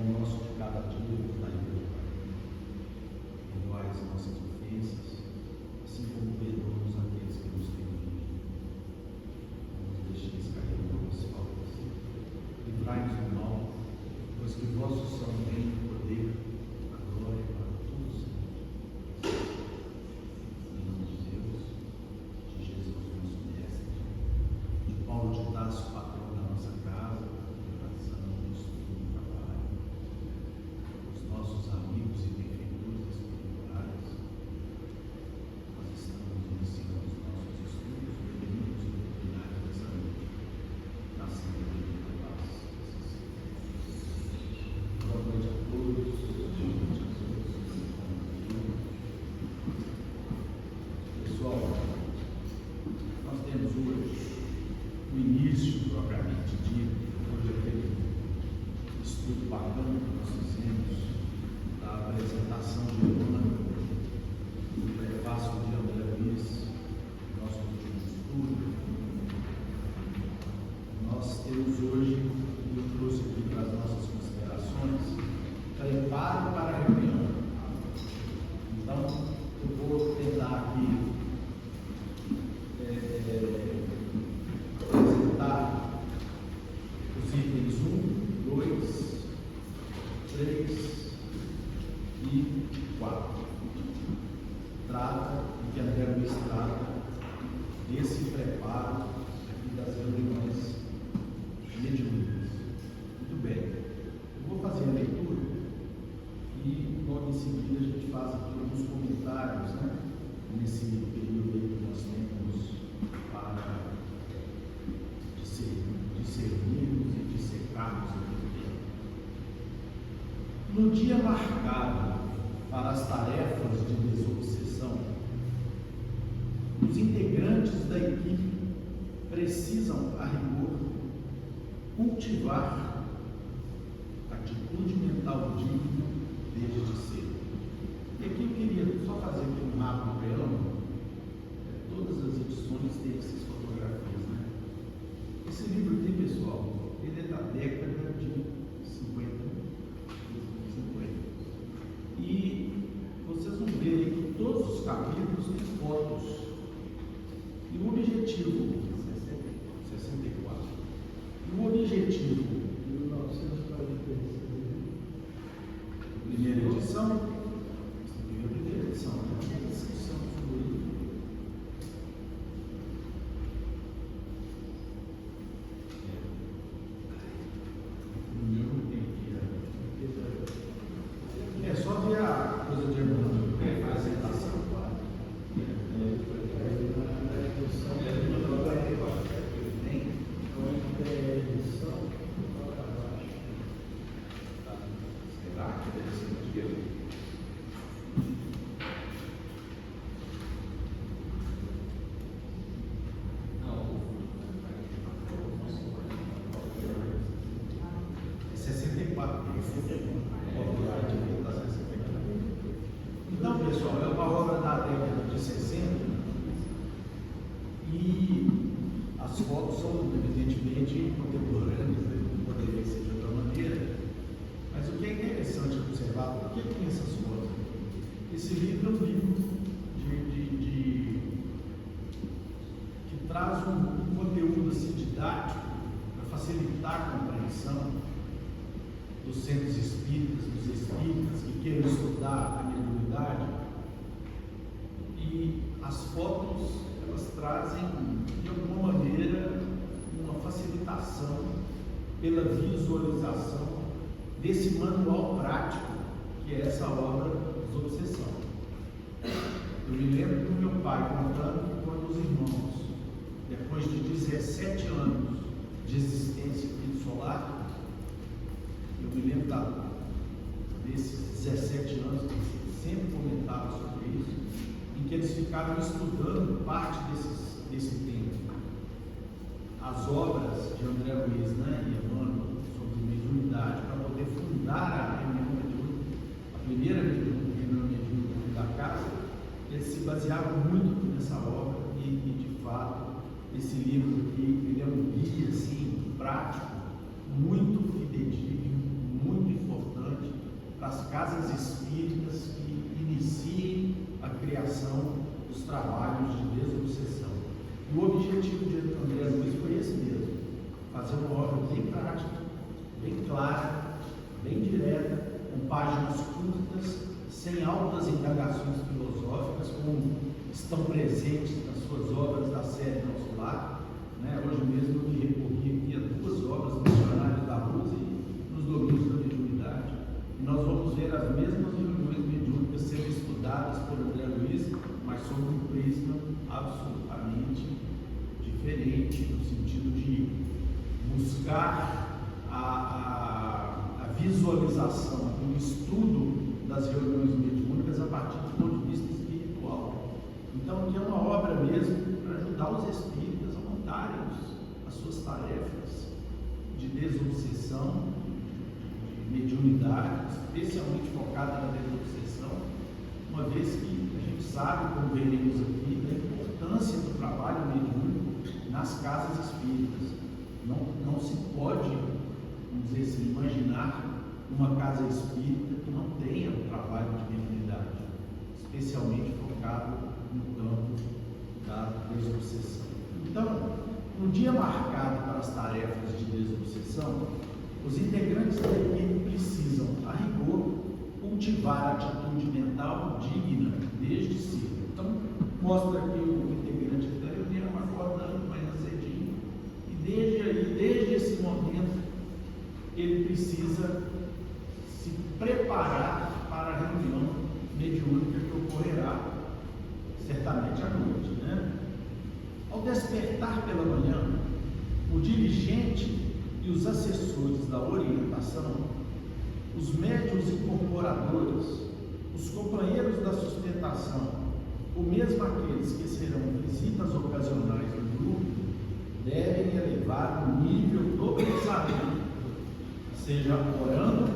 nosso de cada dia nos dai, perdoai as nossas ofensas, assim como perdoamos aqueles que nos têm ofendido. Não nos deixeis cair em nossas faltas. Livrai-nos do mal, pois que vossos são o reino, o poder, a glória para todos sempre. Em nome de Deus, de Jesus, nosso mestre, de Paulo de Tarso, patrão da nossa casa, nossos amigos e benfeitores espirituais, nós estamos iniciando os nossos estudos bíblicos e doutrinários dessa noite, na Santa Bíblia da Paz. Boa noite a todos, pessoal. Nós temos hoje o início propriamente dito, hoje é aquele estudo bacana que nós fizemos, a apresentação de Luna, o prefácio de André Luiz, nosso último estudo. Nós temos hoje, eu trouxe aqui para as nossas considerações, preparo para a reunião. Então, eu vou tentar aqui apresentar os itens 1, 2, 3 e 4. Trata, o que André Luiz trata, desse preparo aqui das reuniões mediúnicas. Muito bem, eu vou fazer a leitura e logo em seguida a gente faz aqui alguns comentários, né, nesse período aí que nós temos para discernirmos e dissecarmos aqui. No dia marcado para as tarefas de desobsessão, os integrantes da equipe precisam, a rigor, cultivar atitude mental digna desde cedo. E aqui eu queria só fazer aqui um rápido preâmbulo. Todas as edições têm essas fotografias, né? Esse livro aqui, pessoal, ele é da década de 50. E vocês vão ver aí que todos os capítulos têm fotos. E o objetivo, 64. E o objetivo, 1943. Primeira edição, primeira edição, né? É só ver a coisa de apresentação. Será que deve ser de Deus? É 64. Então, pessoal, é uma obra da década de 60 e as fotos são evidentemente contemporâneas, não poderia ser de outra maneira, mas o que é interessante observar, por que tem essas fotos? Esse livro é um livro que traz um conteúdo assim, didático para facilitar a compreensão dos centros espíritas, dos espíritas que queiram estudar a mediunidade. E as fotos, elas trazem, de alguma maneira, uma facilitação pela visualização desse manual prático, que é essa obra Desobsessão. Eu me lembro do meu pai contando que quando os irmãos, depois de 17 anos de existência aqui do solar, eu me lembro desses 17 anos que sempre comentava sobre isso, em que eles ficaram estudando parte desse tempo. As obras de André Luiz, né, e Emmanuel sobre mediunidade, para poder fundar a reunião mediúnica, a primeira reunião mediúnica da casa, eles se baseavam muito nessa obra e de fato, esse livro aqui, ele é um guia assim, prático, muito fidedigno, muito importante casas espíritas que iniciem a criação dos trabalhos de desobsessão. E o objetivo de André Luiz foi esse mesmo: fazer uma obra bem prática, bem clara, bem direta, com páginas curtas, sem altas indagações filosóficas, como estão presentes nas suas obras da série Nosso Lar. Hoje mesmo eu me recorri aqui a 2 obras, Missionários da Luz e Nos Domínios da Mediunidade. E nós vamos ver as mesmas reuniões mediúnicas sendo estudadas por André Luiz, mas sob um prisma absolutamente diferente, no sentido de buscar a visualização, o estudo das reuniões mediúnicas a partir do ponto de vista espiritual. Então aqui é uma obra mesmo para ajudar os espíritas a montarem as suas tarefas de desobsessão, de mediunidade, especialmente focada na desobsessão, uma vez que a gente sabe, como veremos aqui, da importância do trabalho mediúnico nas casas espíritas. Não se pode, vamos dizer assim, imaginar uma casa espírita que não tenha um trabalho de mediunidade, especialmente focado no campo da desobsessão. Então, no dia marcado para as tarefas de desobsessão, os integrantes da equipe precisam, a rigor, cultivar a atitude mental digna desde cedo. Então, mostra aqui o integrante que está reunindo, acordando manhã cedinho, e desde esse momento, ele precisa se preparar para a reunião mediúnica que ocorrerá certamente à noite, Ao despertar pela manhã, o dirigente e os assessores da orientação, os médiuns incorporadores, os companheiros da sustentação, ou mesmo aqueles que serão visitas ocasionais do grupo, devem elevar o nível do pensamento, seja orando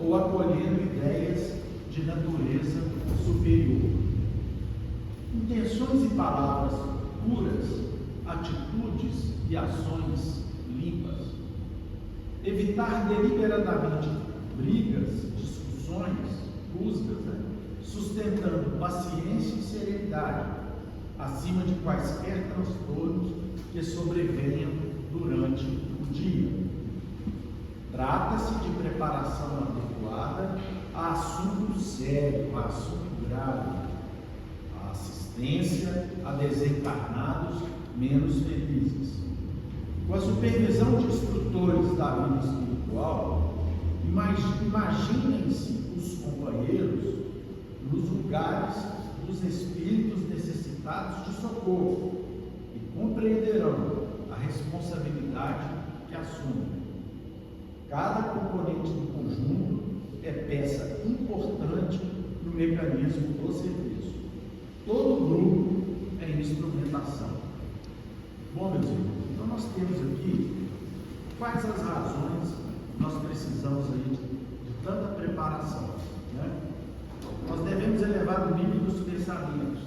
ou acolhendo ideias de natureza superior. Intenções e palavras puras, atitudes e ações limpas. Evitar deliberadamente brigas, discussões, rusgas, sustentando paciência e serenidade, acima de quaisquer transtornos que sobrevenham durante o dia. Trata-se de preparação adequada a assunto sério, a assunto grave, a assistência a desencarnados menos felizes. Com a supervisão de instrutores da vida espiritual, imaginem-se os companheiros nos lugares dos espíritos necessitados de socorro e compreenderão a responsabilidade que assumem. Cada componente do conjunto é peça importante no mecanismo do serviço. Todo grupo é instrumentação. Bom, meus irmãos, então nós temos aqui quais as razões nós precisamos aí de tanta preparação, Nós devemos elevar o nível dos pensamentos,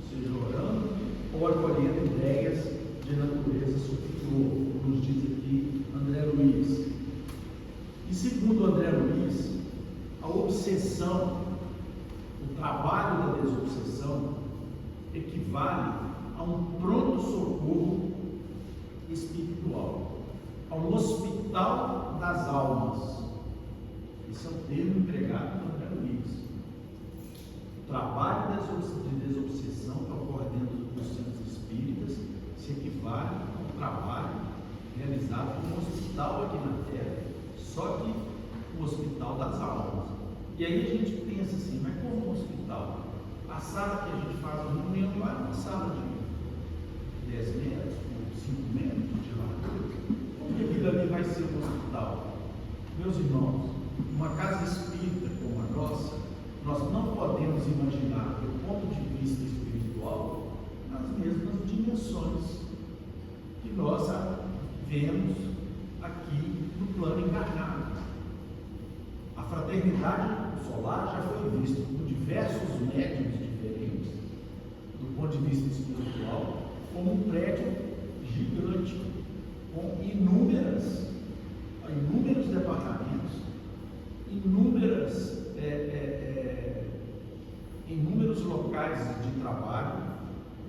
seja orando ou acolhendo ideias de natureza superior, como nos diz aqui André Luiz. E segundo André Luiz, a obsessão, o trabalho da desobsessão, equivale a um pronto-socorro espiritual, a um hospital das almas. Esse é o termo empregado por André Luiz. O trabalho de desobsessão que ocorre dentro dos centros espíritas se equivale a um trabalho realizado como um hospital aqui na Terra, só que o hospital das almas. E aí a gente pensa assim, mas como um hospital? A sala que a gente faz a reunião lá é uma sala de 10 metros, 5 metros de largura. Como que aquilo ali vai ser um hospital? Meus irmãos, uma casa espírita como a nossa, nós não podemos imaginar, do ponto de vista espiritual, as mesmas dimensões que nós vemos aqui no plano encarnado. A fraternidade solar já foi vista por diversos médiuns diferentes, do ponto de vista espiritual, como um prédio gigante, com inúmeros departamentos, inúmeras em inúmeros locais de trabalho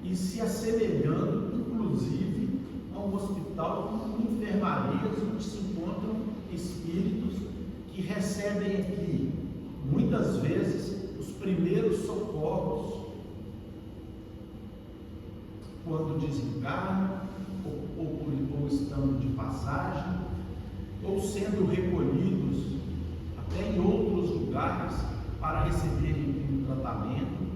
e se assemelhando, inclusive, a um hospital com enfermarias onde se encontram espíritos que recebem aqui, muitas vezes, os primeiros socorros quando desencarnam, ou estando de passagem, ou sendo recolhidos até em outros lugares para receberem um tratamento,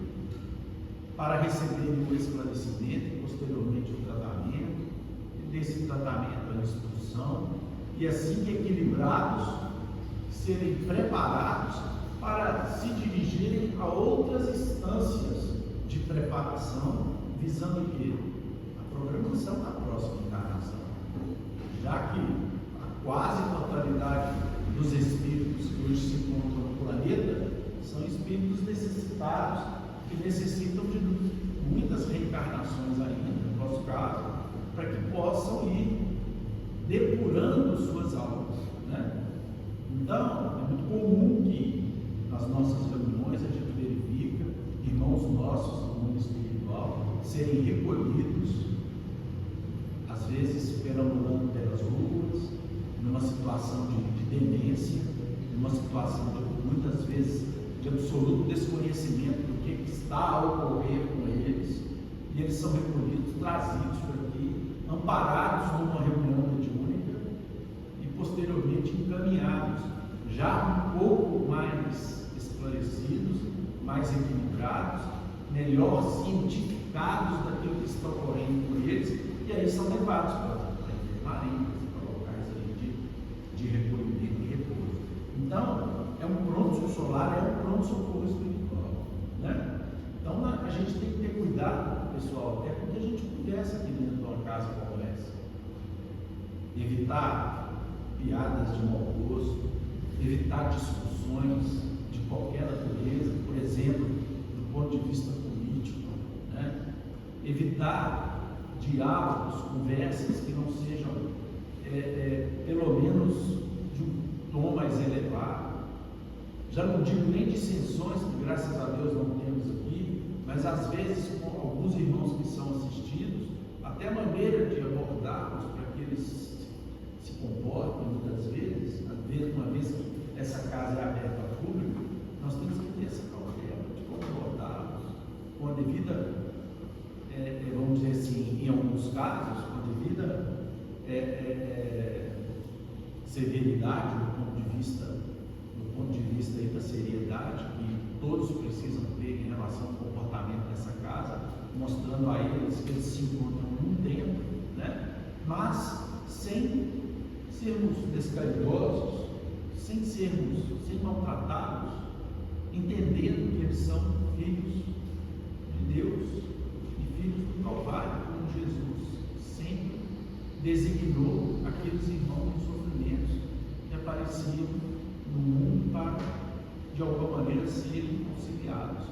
para receberem um esclarecimento e posteriormente o tratamento, e desse tratamento a instrução, e assim que equilibrados, serem preparados para se dirigirem a outras instâncias de preparação, visando o quê? A programação da próxima encarnação, já que a quase totalidade dos espíritos que hoje se encontram no planeta são espíritos necessitados, que necessitam de muitas reencarnações ainda, no nosso caso, para que possam ir depurando suas almas, né? Então, é muito comum que nas nossas reuniões a gente verifica irmãos nossos do mundo espiritual serem recolhidos, às vezes perambulando pelas ruas, numa situação de demência, numa situação de, muitas vezes, de absoluto desconhecimento do que está a ocorrer com eles, e eles são recolhidos, trazidos por aqui, amparados numa reunião mediúnica e posteriormente encaminhados, já um pouco mais esclarecidos, mais equilibrados, melhor cientificados daquilo que está ocorrendo com eles, e aí são levados para enfermarias, para locais aí de recolhimento e repouso. Então, é um pronto-solar, é um pronto-socorro espiritual, né? Então, a gente tem que ter cuidado, pessoal, até porque a gente conversa aqui dentro de uma casa como essa. Evitar piadas de mau gosto, evitar discussões de qualquer natureza, por exemplo, do ponto de vista político, né? Evitar diálogos, conversas que não sejam, pelo menos, de um tom mais elevado. Já não digo nem dissensões, que graças a Deus não temos aqui, mas às vezes com alguns irmãos que são assistidos, até a maneira de abordá-los para que eles se comportem muitas vezes, uma vez que essa casa é aberta ao público, nós temos que ter essa cautela de como abordá-los com a devida, vamos dizer assim, em alguns casos, com a devida severidade do ponto de vista aí da seriedade que todos precisam ter em relação ao comportamento dessa casa, mostrando a eles que eles se encontram num tempo, né? Mas sem sermos descaridosos, sem maltratados, entendendo que eles são filhos de Deus e filhos do Calvário, como Jesus sempre designou aqueles irmãos em sofrimentos que apareciam no mundo para, de alguma maneira, serem auxiliados,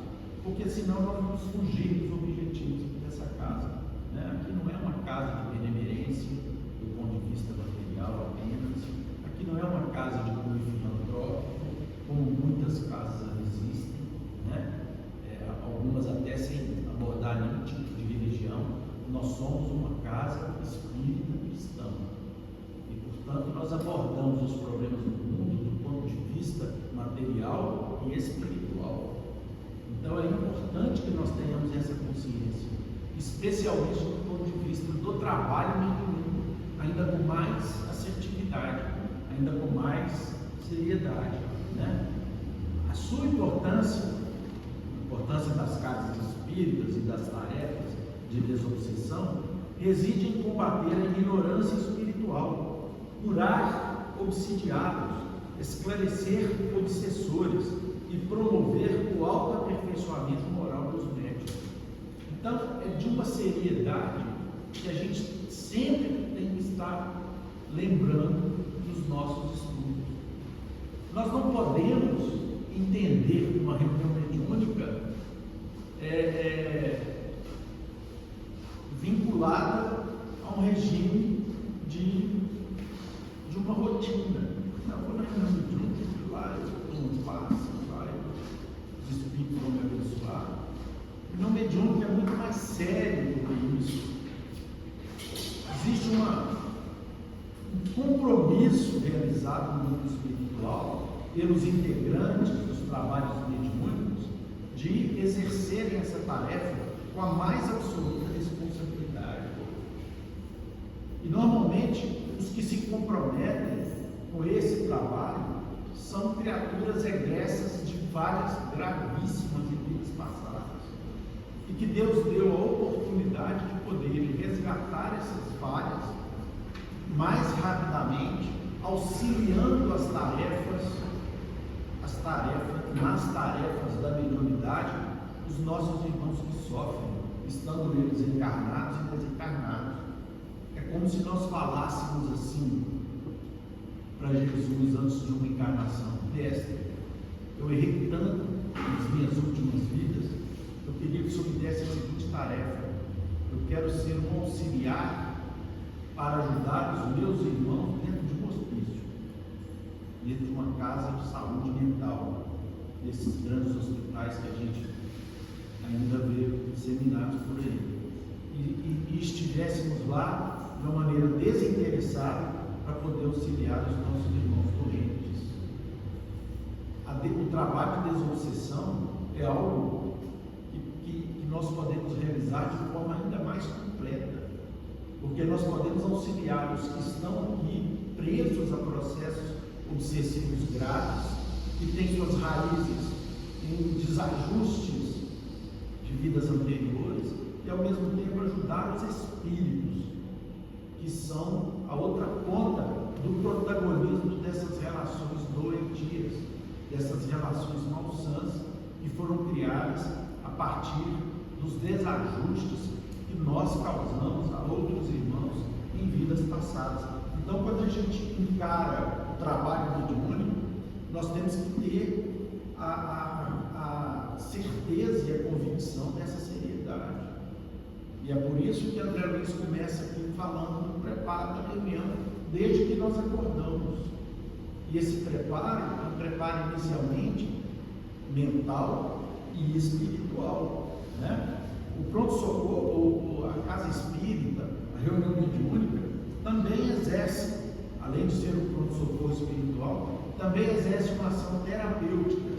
porque senão nós vamos fugir dos objetivos dessa casa, né? Aqui não é uma casa de benemerência do ponto de vista material apenas, aqui não é uma casa de cunho filantrópico, como muitas casas existem, né? Algumas até sem abordar nenhum tipo de religião. Nós somos uma casa espírita cristã e, portanto, nós abordamos os problemas do mundo do ponto de vista material e espiritual. Então é importante que nós tenhamos essa consciência, especialmente do ponto de vista do trabalho mediúnico, ainda com mais assertividade, ainda com mais seriedade, né? A sua importância, a importância das casas espíritas e das tarefas de desobsessão, reside em combater a ignorância espiritual, curar obsidiados, esclarecer obsessores e promover o autoaperfeiçoamento moral dos médiuns. Então, é de uma seriedade que a gente sempre tem que estar lembrando dos nossos estudos. Nós não podemos entender uma reunião mediúnica vinculada a um regime de uma rotina. Não, quando a reunião mediúnica, lá eu tomo um passo, vai, observar, não mediúnico é muito mais sério do que isso. Existe um compromisso realizado no mundo espiritual pelos integrantes dos trabalhos mediúnicos de exercerem essa tarefa com a mais absoluta responsabilidade. E normalmente os que se comprometem com esse trabalho são criaturas egressas de várias gravíssimas vidas passadas e que Deus deu a oportunidade de poderem resgatar essas falhas mais rapidamente, auxiliando nas tarefas da mediunidade, os nossos irmãos que sofrem, estando eles encarnados e desencarnados. É como se nós falássemos assim para Jesus antes de uma encarnação: Mestre, eu errei tanto nas minhas últimas vidas, eu queria que o Senhor me desse a seguinte tarefa: eu quero ser um auxiliar para ajudar os meus irmãos dentro de um hospício, dentro de uma casa de saúde mental, desses grandes hospitais que a gente ainda vê disseminados por aí, e estivéssemos lá de uma maneira desinteressada para poder auxiliar os nossos irmãos doentes. O trabalho de desobsessão é algo que nós podemos realizar de forma ainda mais completa, porque nós podemos auxiliar os que estão aqui presos a processos obsessivos graves, que têm suas raízes em desajustes de vidas anteriores, e ao mesmo tempo ajudar os espíritos, que são a outra ponta do protagonismo dessas relações doentias, dessas relações malsãs que foram criadas a partir dos desajustes que nós causamos a outros irmãos em vidas passadas. Então, quando a gente encara o trabalho mediúnico, nós temos que ter a certeza e a convicção dessa seriedade. E é por isso que André Luiz começa aqui falando do preparo da reunião, desde que nós acordamos. E esse preparo é um preparo inicialmente mental e espiritual, né? O pronto-socorro, a casa espírita, a reunião mediúnica, também exerce, além de ser um pronto-socorro espiritual, também exerce uma ação terapêutica.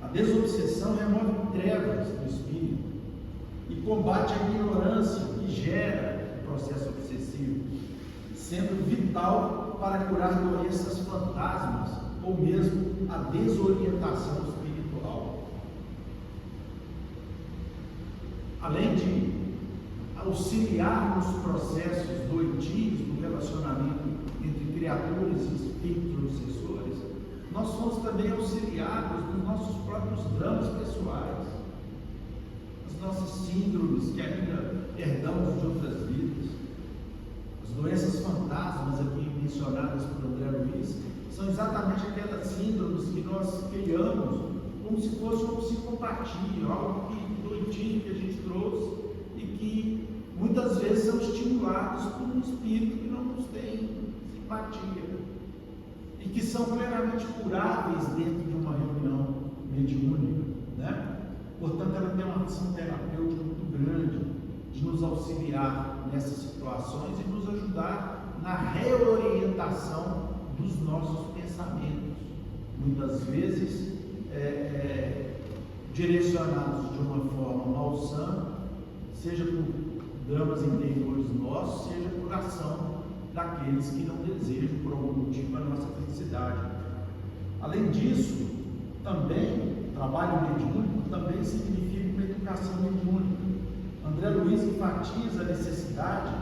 A desobsessão remove trevas do espírito e combate a ignorância que gera o processo obsessivo, sendo vital para curar doenças fantasmas ou mesmo a desorientação espiritual. Além de auxiliar nos processos doentios do relacionamento entre criaturas e espíritos obsessores, nós somos também auxiliados nos nossos próprios dramas pessoais, as nossas síndromes que ainda herdamos de outras vidas. As doenças fantasmas aqui mencionadas por André Luiz são exatamente aquelas síndromes que nós criamos como se fosse uma psicopatia, algo doentio que a gente trouxe e que muitas vezes são estimulados por um espírito que não nos tem simpatia e que são plenamente curáveis dentro de uma reunião mediúnica, né? Portanto, ela tem uma ação terapêutica muito grande de nos auxiliar nessas situações e nos ajudar na reorientação dos nossos pensamentos, muitas vezes direcionados de uma forma malsã, seja por dramas interiores nossos, seja por ação daqueles que não desejam por algum motivo a nossa felicidade. Além disso, também trabalho mediúnico também significa uma educação mediúnica. André Luiz enfatiza a necessidade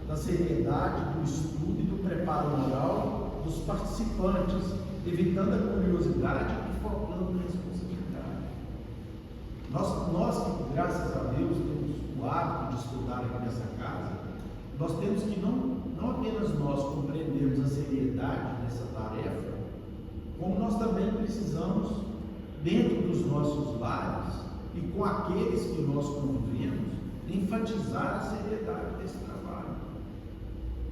da seriedade, do estudo e do preparo moral dos participantes, evitando a curiosidade e focando na responsabilidade. Nós que, graças a Deus, temos o hábito de estudar aqui nessa casa, nós temos que não apenas nós compreendermos a seriedade dessa tarefa, como nós também precisamos, dentro dos nossos lares e com aqueles que nós convivemos, enfatizar a seriedade desse trabalho,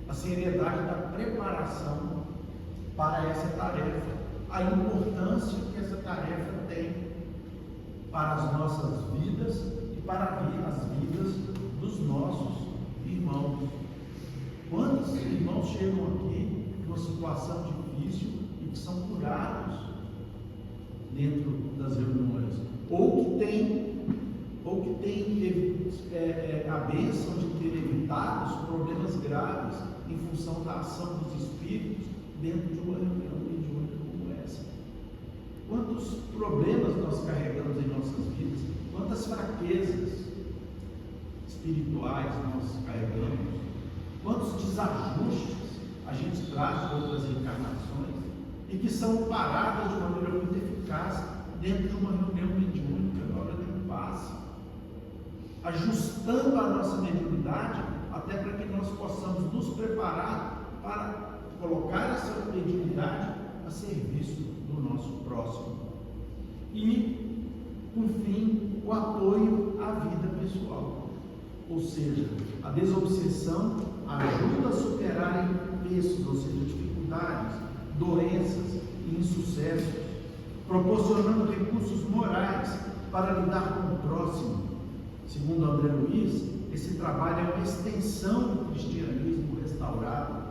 a seriedade da preparação para essa tarefa, a importância que essa tarefa tem. para as nossas vidas e para as vidas dos nossos irmãos. Quantos irmãos chegam aqui numa situação difícil e que são curados dentro das reuniões, ou que tem a bênção de ter evitado os problemas graves em função da ação dos Espíritos dentro de uma reunião mediúnica como essa? Quantos problemas nós carregamos em nossas vidas, quantas fraquezas espirituais nós carregamos, quantos desajustes a gente traz de outras encarnações e que são paradas de maneira muito eficaz dentro de uma reunião mediúnica na hora do passe, ajustando a nossa mediunidade até para que nós possamos nos preparar para colocar essa mediunidade a serviço do nosso próximo. E, por fim, o apoio à vida pessoal, ou seja, a desobsessão ajuda a superar empeços, ou seja, dificuldades, doenças e insucessos, proporcionando recursos morais para lidar com o próximo. Segundo André Luiz, esse trabalho é uma extensão do cristianismo restaurado,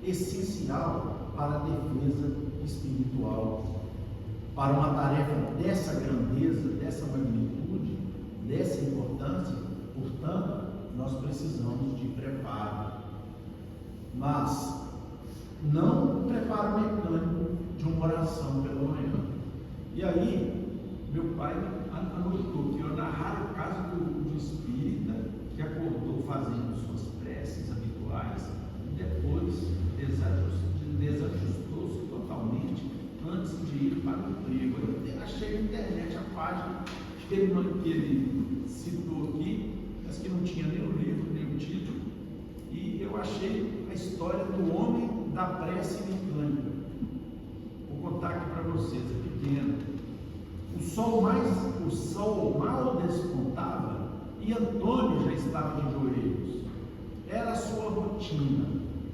essencial para a defesa espiritual. Para uma tarefa dessa grandeza, dessa magnitude, dessa importância, portanto, nós precisamos de preparo. Mas não o preparo mecânico de uma oração pela manhã. E aí, meu pai anotou que eu narrar o caso do espírita que acordou fazendo suas preces habituais e depois desajustou-se totalmente antes de ir para o emprego. Eu achei na internet a página que ele citou aqui, mas que não tinha nem o livro, nem o título, e eu achei a história do homem da prece mecânica. Vou contar aqui para vocês, é pequeno. O sol mal despontava e Antônio já estava de joelhos. Era a sua rotina: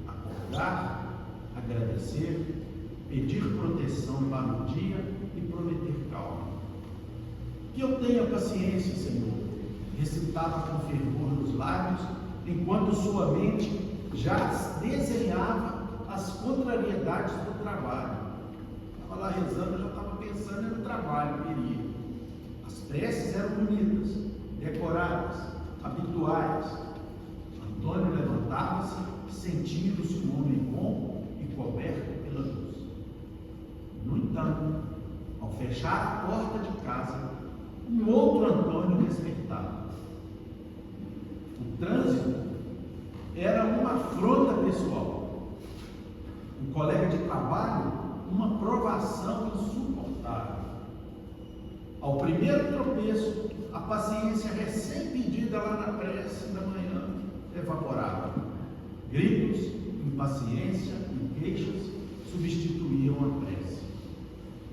acordar, agradecer, pedir proteção para o dia e prometer calma. Que eu tenha paciência, Senhor, recitava com fervor nos lábios, enquanto sua mente já desenhava as contrariedades do trabalho. Estava lá rezando, já estava pensando no trabalho, queria. As preces eram bonitas, decoradas, habituais. Antônio levantava-se, sentindo-se um homem bom e coberto pela luz. No entanto, ao fechar a porta de casa, um outro Antônio despertava. O trânsito era uma afronta pessoal. Um colega de trabalho, uma provação insuportável. Ao primeiro tropeço, a paciência recém-pedida lá na prece da manhã evaporava. Gritos, impaciência e queixas substituíam a prece.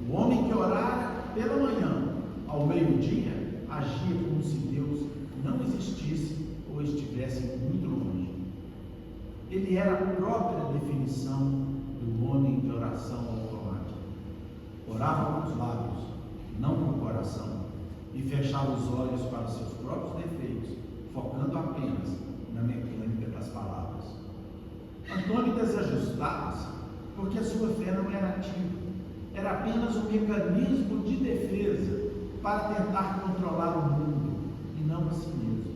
O homem que orara pela manhã, ao meio-dia, agia como se Deus não existisse ou estivesse muito longe. Ele era a própria definição do homem de oração automática. Orava com os lábios, não com o coração, e fechava os olhos para os seus próprios defeitos, focando apenas na mecânica das palavras. Antônio desajustava-se porque a sua fé não era ativa, era apenas um mecanismo de defesa para tentar controlar o mundo e não a si mesmo.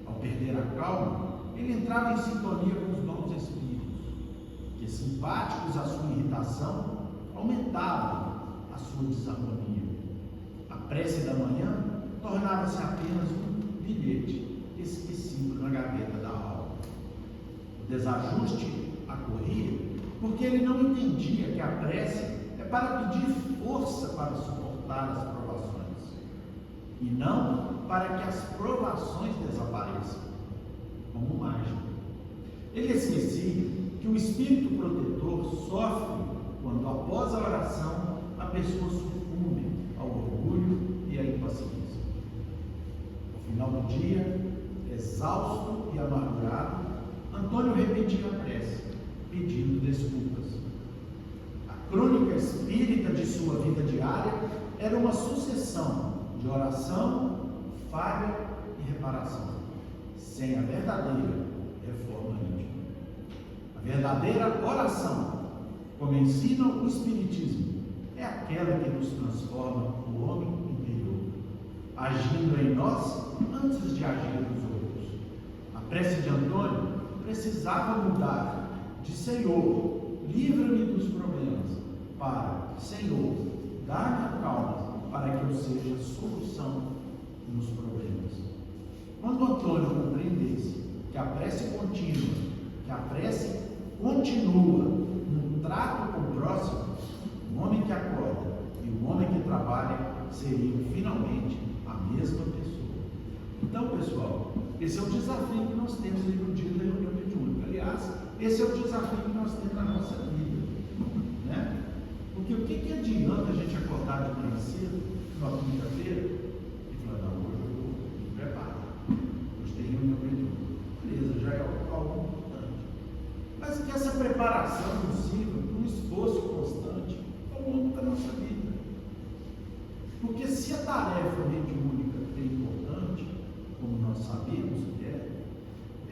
Ao perder a calma, ele entrava em sintonia com os bons espíritos, que, simpáticos à sua irritação, aumentavam a sua desarmonia. A prece da manhã tornava-se apenas um bilhete esquecido na gaveta da alma. O desajuste ocorria porque ele não entendia que a prece é para pedir força para suportar as provações, e não para que as provações desapareçam, como mágica. Ele esquecia que o espírito protetor sofre quando, após a oração, a pessoa sucumbe ao orgulho e à impaciência. No final do dia, exausto e amargurado, Antônio repetia a prece, pedindo desculpas. A crônica espírita de sua vida diária era uma sucessão de de oração, falha e reparação, sem a verdadeira reforma íntima. A verdadeira oração, como ensina o Espiritismo, é aquela que nos transforma o homem interior, agindo em nós antes de agir nos outros. A prece de Antônio precisava mudar de Senhor, livra-me dos problemas, para Senhor, dá-me a calma para que eu seja a solução nos problemas. Quando Antônio compreendesse que a prece contínua, que a prece continua no trato com o próximo, o homem que acorda e o homem que trabalha seriam finalmente a mesma pessoa. Então, pessoal, esse é o desafio que nós temos no dia da reunião mediúnica. Aliás, esse é o desafio que nós temos na nossa vida, né? Porque o que adianta a gente acordar de manhã cedo, numa quinta-feira, e falar, não, hoje eu vou me preparar, hoje tem reunião mediúnica. Beleza, já é algo importante. Mas que essa preparação nos sirva para um esforço constante ao longo da nossa vida. Porque se a tarefa mediúnica é importante, como nós sabemos que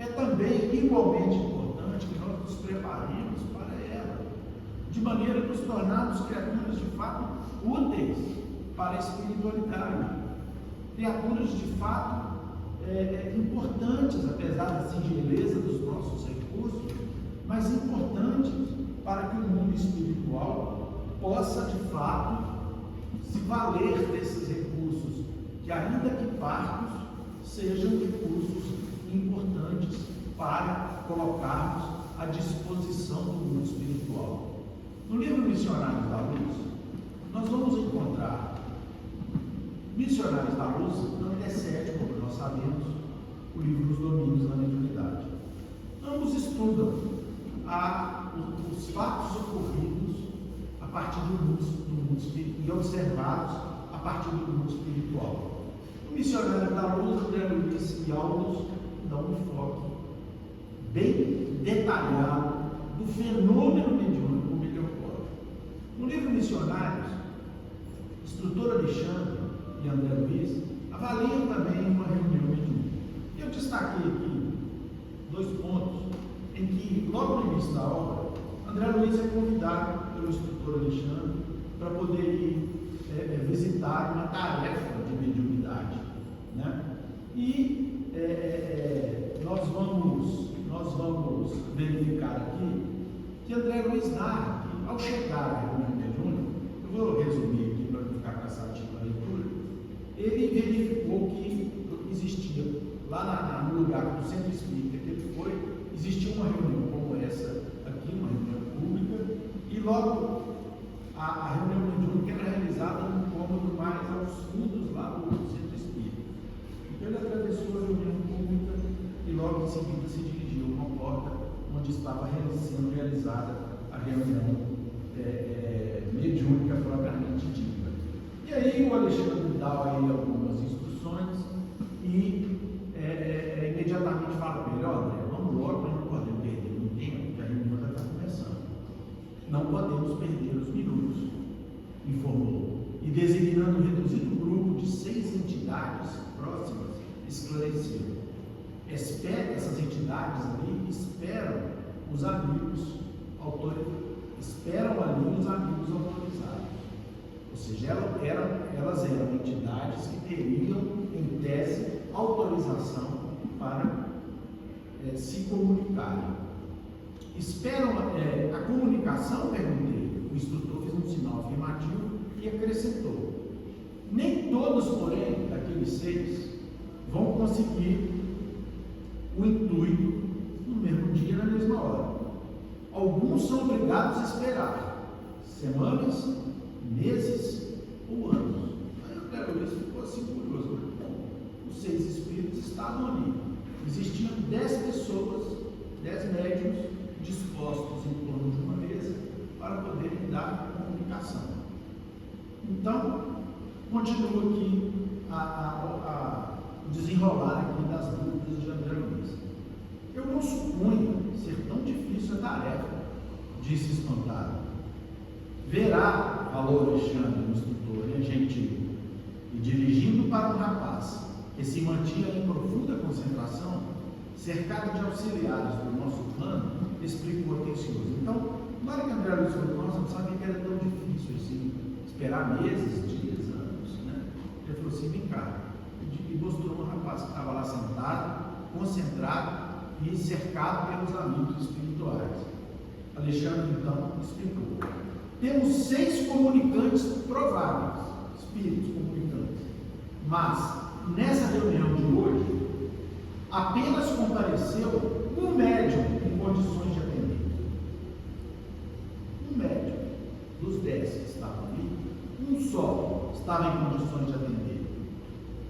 é também igualmente importante que nós nos preparemos para ela, de maneira que nos tornarmos criaturas de fato úteis para a espiritualidade, criaturas de fato importantes, apesar da singeleza dos nossos recursos, mas importantes para que o mundo espiritual possa de fato se valer desses recursos, que ainda que parcos, sejam recursos importantes para colocarmos à disposição do mundo espiritual. No livro Missionários da Luz, nós vamos encontrar Missionários da Luz, não antecede, como nós sabemos, o livro dos Domínios da Mediunidade. Ambos estudam os fatos ocorridos a partir do mundo espiritual e observados a partir do mundo espiritual. O Missionário da Luz, André Luiz e Aldous dão um enfoque bem detalhado do fenômeno mediúnico como ele ocorre. No livro Missionários, o instrutor Alexandre e André Luiz avaliam também uma reunião mediúnica. Eu destaquei aqui 2 pontos em que, logo no início da obra, André Luiz é convidado pelo instrutor Alexandre para poder ir visitar uma tarefa de mediunidade, né? E nós vamos verificar aqui que André Luiz narra que, ao chegar à reunião mediúnica, eu vou resumir aqui para não ficar cansativo a leitura, ele verificou que existia, lá no lugar do centro espírita que ele foi, existia uma reunião como essa aqui, uma reunião pública, e logo a reunião mediúnica era realizada num cômodo mais aos fundos lá do centro espírita. Então ele atravessou a reunião pública e logo em seguida se dirigiu a uma porta onde estava sendo realizada a reunião mediúnica propriamente dita. E aí o Alexandre dá a ele algumas instruções e imediatamente fala para ele: olha, vamos logo, nós não podemos perder muito tempo, porque a reunião já está começando. Não podemos perder os minutos, informou. E designando um reduzido grupo de 6 entidades próximas, esclareceu: essas entidades ali esperam os amigos autorizados. Ou seja, elas eram entidades que teriam, em tese, autorização para se comunicarem. Esperam a comunicação, perguntei. O instrutor fez um sinal afirmativo e acrescentou: nem todos, porém, daqueles 6 vão conseguir o intuito no mesmo dia, na mesma hora. Alguns são obrigados a esperar semanas, meses ou anos. Aí o André Luiz ficou assim curioso. Bom, os 6 espíritos estavam ali. Existiam 10 pessoas, 10 médiuns dispostos em torno de uma mesa para poderem dar comunicação. Então, continua aqui o desenrolar aqui das dúvidas de André Luiz. Eu não suponho ser tão difícil a tarefa, disse espantado. Verá, falou Alexandre, o instrutor, é gentil, e dirigindo para um rapaz que se mantinha em profunda concentração, cercado de auxiliares do nosso plano, explicou atencioso. Então, na hora que André Luiz falou, nossa, não sabia que era tão difícil assim, esperar meses, dias, anos, né? Ele falou assim, vem cá, e mostrou um rapaz que estava lá sentado, concentrado e cercado pelos amigos espirituais. Alexandre, então, explicou. Temos 6 comunicantes prováveis, espíritos comunicantes, mas, nessa reunião de hoje, apenas compareceu um médium em condições de atender. Um médium dos 10 que estavam ali, um só estava em condições de atender.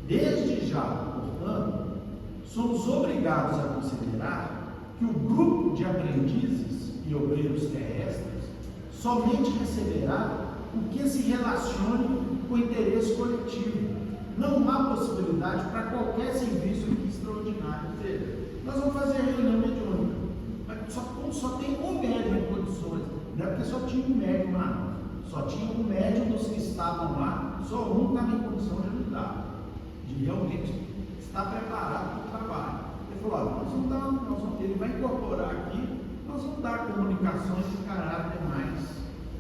Desde já, portanto, somos obrigados a considerar que o grupo de aprendizes e obreiros terrestres somente receberá o que se relacione com o interesse coletivo. Não há possibilidade para qualquer serviço extraordinário. Quer dizer, nós vamos fazer a reunião mediúnica, mas só tem um médium em condições. Não é porque só tinha um médium lá, não. Só tinha um médium dos que estavam lá, só um estava em condição de ajudar, de realmente estar preparado para o trabalho. Ele falou, olha, ele vai incorporar aqui, nós vamos dar comunicações de caráter mais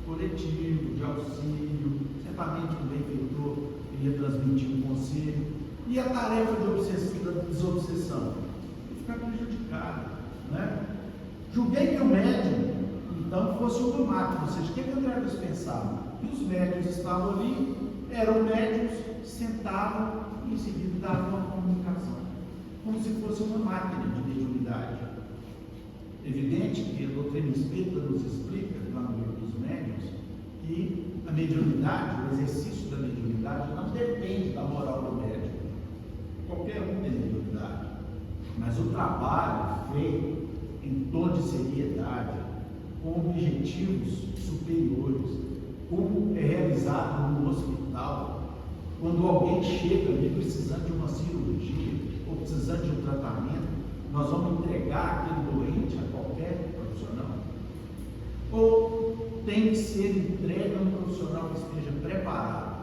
coletivo, de auxílio, certamente o benfeitor iria transmitir um conselho, e a tarefa de desobsessão ficar prejudicada, né? Julguei que o médium então fosse uma máquina, ou seja, o que André Luiz pensava? Que os médiuns estavam ali, eram médiuns, sentavam e em seguida davam uma comunicação, como se fosse uma máquina de mediunidade. Evidente que a doutrina espírita nos explica, lá no livro dos médiuns, que a mediunidade, o exercício da mediunidade, não depende da moral do médium. Qualquer um tem mediunidade, mas o trabalho feito em tom de seriedade, com objetivos superiores, como é realizado no hospital, quando alguém chega ali precisando de uma cirurgia ou precisando de um tratamento, nós vamos entregar aquele doente a qualquer profissional? Ou tem que ser entregue a um profissional que esteja preparado,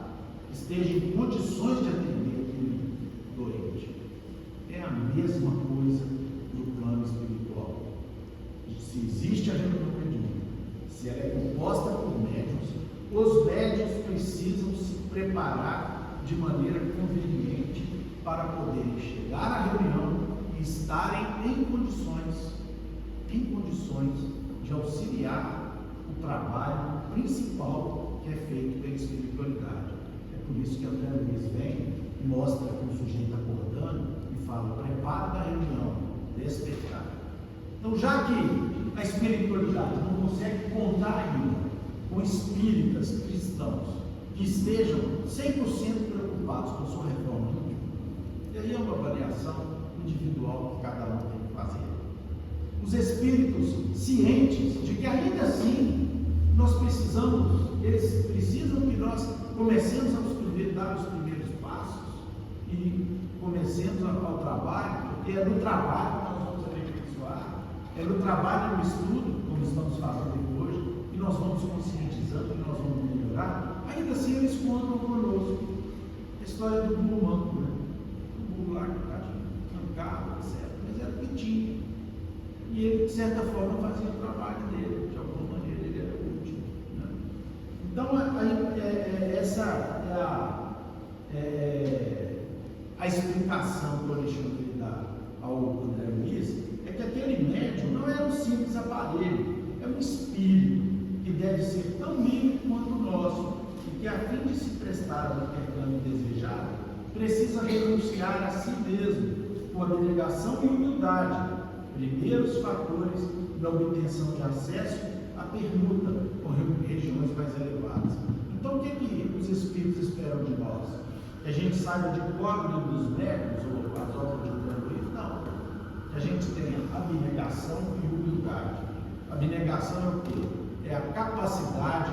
que esteja em condições de atender aquele doente? É a mesma coisa no plano espiritual. Se existe a reunião mediúnica, se ela é composta por médiuns, os médiuns precisam se preparar de maneira conveniente para poderem chegar à reunião e estarem em condições de auxiliar o trabalho principal que é feito pela espiritualidade. É por isso que André Luiz vem e mostra que o sujeito acordando e fala, preparo da reunião, despertar. Então, já que a espiritualidade não consegue contar ainda com espíritas cristãos que estejam 100% preocupados com sua reforma íntima, e aí é uma avaliação individual que cada um tem que fazer. Os espíritos cientes de que ainda assim eles precisam que nós comecemos a dar os primeiros passos e comecemos ao trabalho, porque é no trabalho que nós vamos aperfeiçoar, é no trabalho e no estudo, como estamos fazendo hoje, que nós vamos conscientizando, que nós vamos melhorar. Ainda assim eles contam conosco a história do burro manco, né? O burro lá que arrancava, etc. Mas era pequeno. E ele, de certa forma, fazia o trabalho dele, de alguma maneira ele era útil, né? Então, essa é a explicação que o Alexandre dá ao André Luiz, é que aquele médium não é um simples aparelho, é um espírito que deve ser tão livre quanto o nosso, e que, a fim de se prestar ao intercâmbio desejado, precisa renunciar a si mesmo, com abnegação e humildade, primeiros fatores da obtenção de acesso à permuta com regiões mais elevadas. Então, o que os espíritos esperam de nós? Que a gente saiba de cor dos médicos ou as obras de André Luiz? Não. Que a gente tenha abnegação e humildade. Abnegação é o quê? É a capacidade,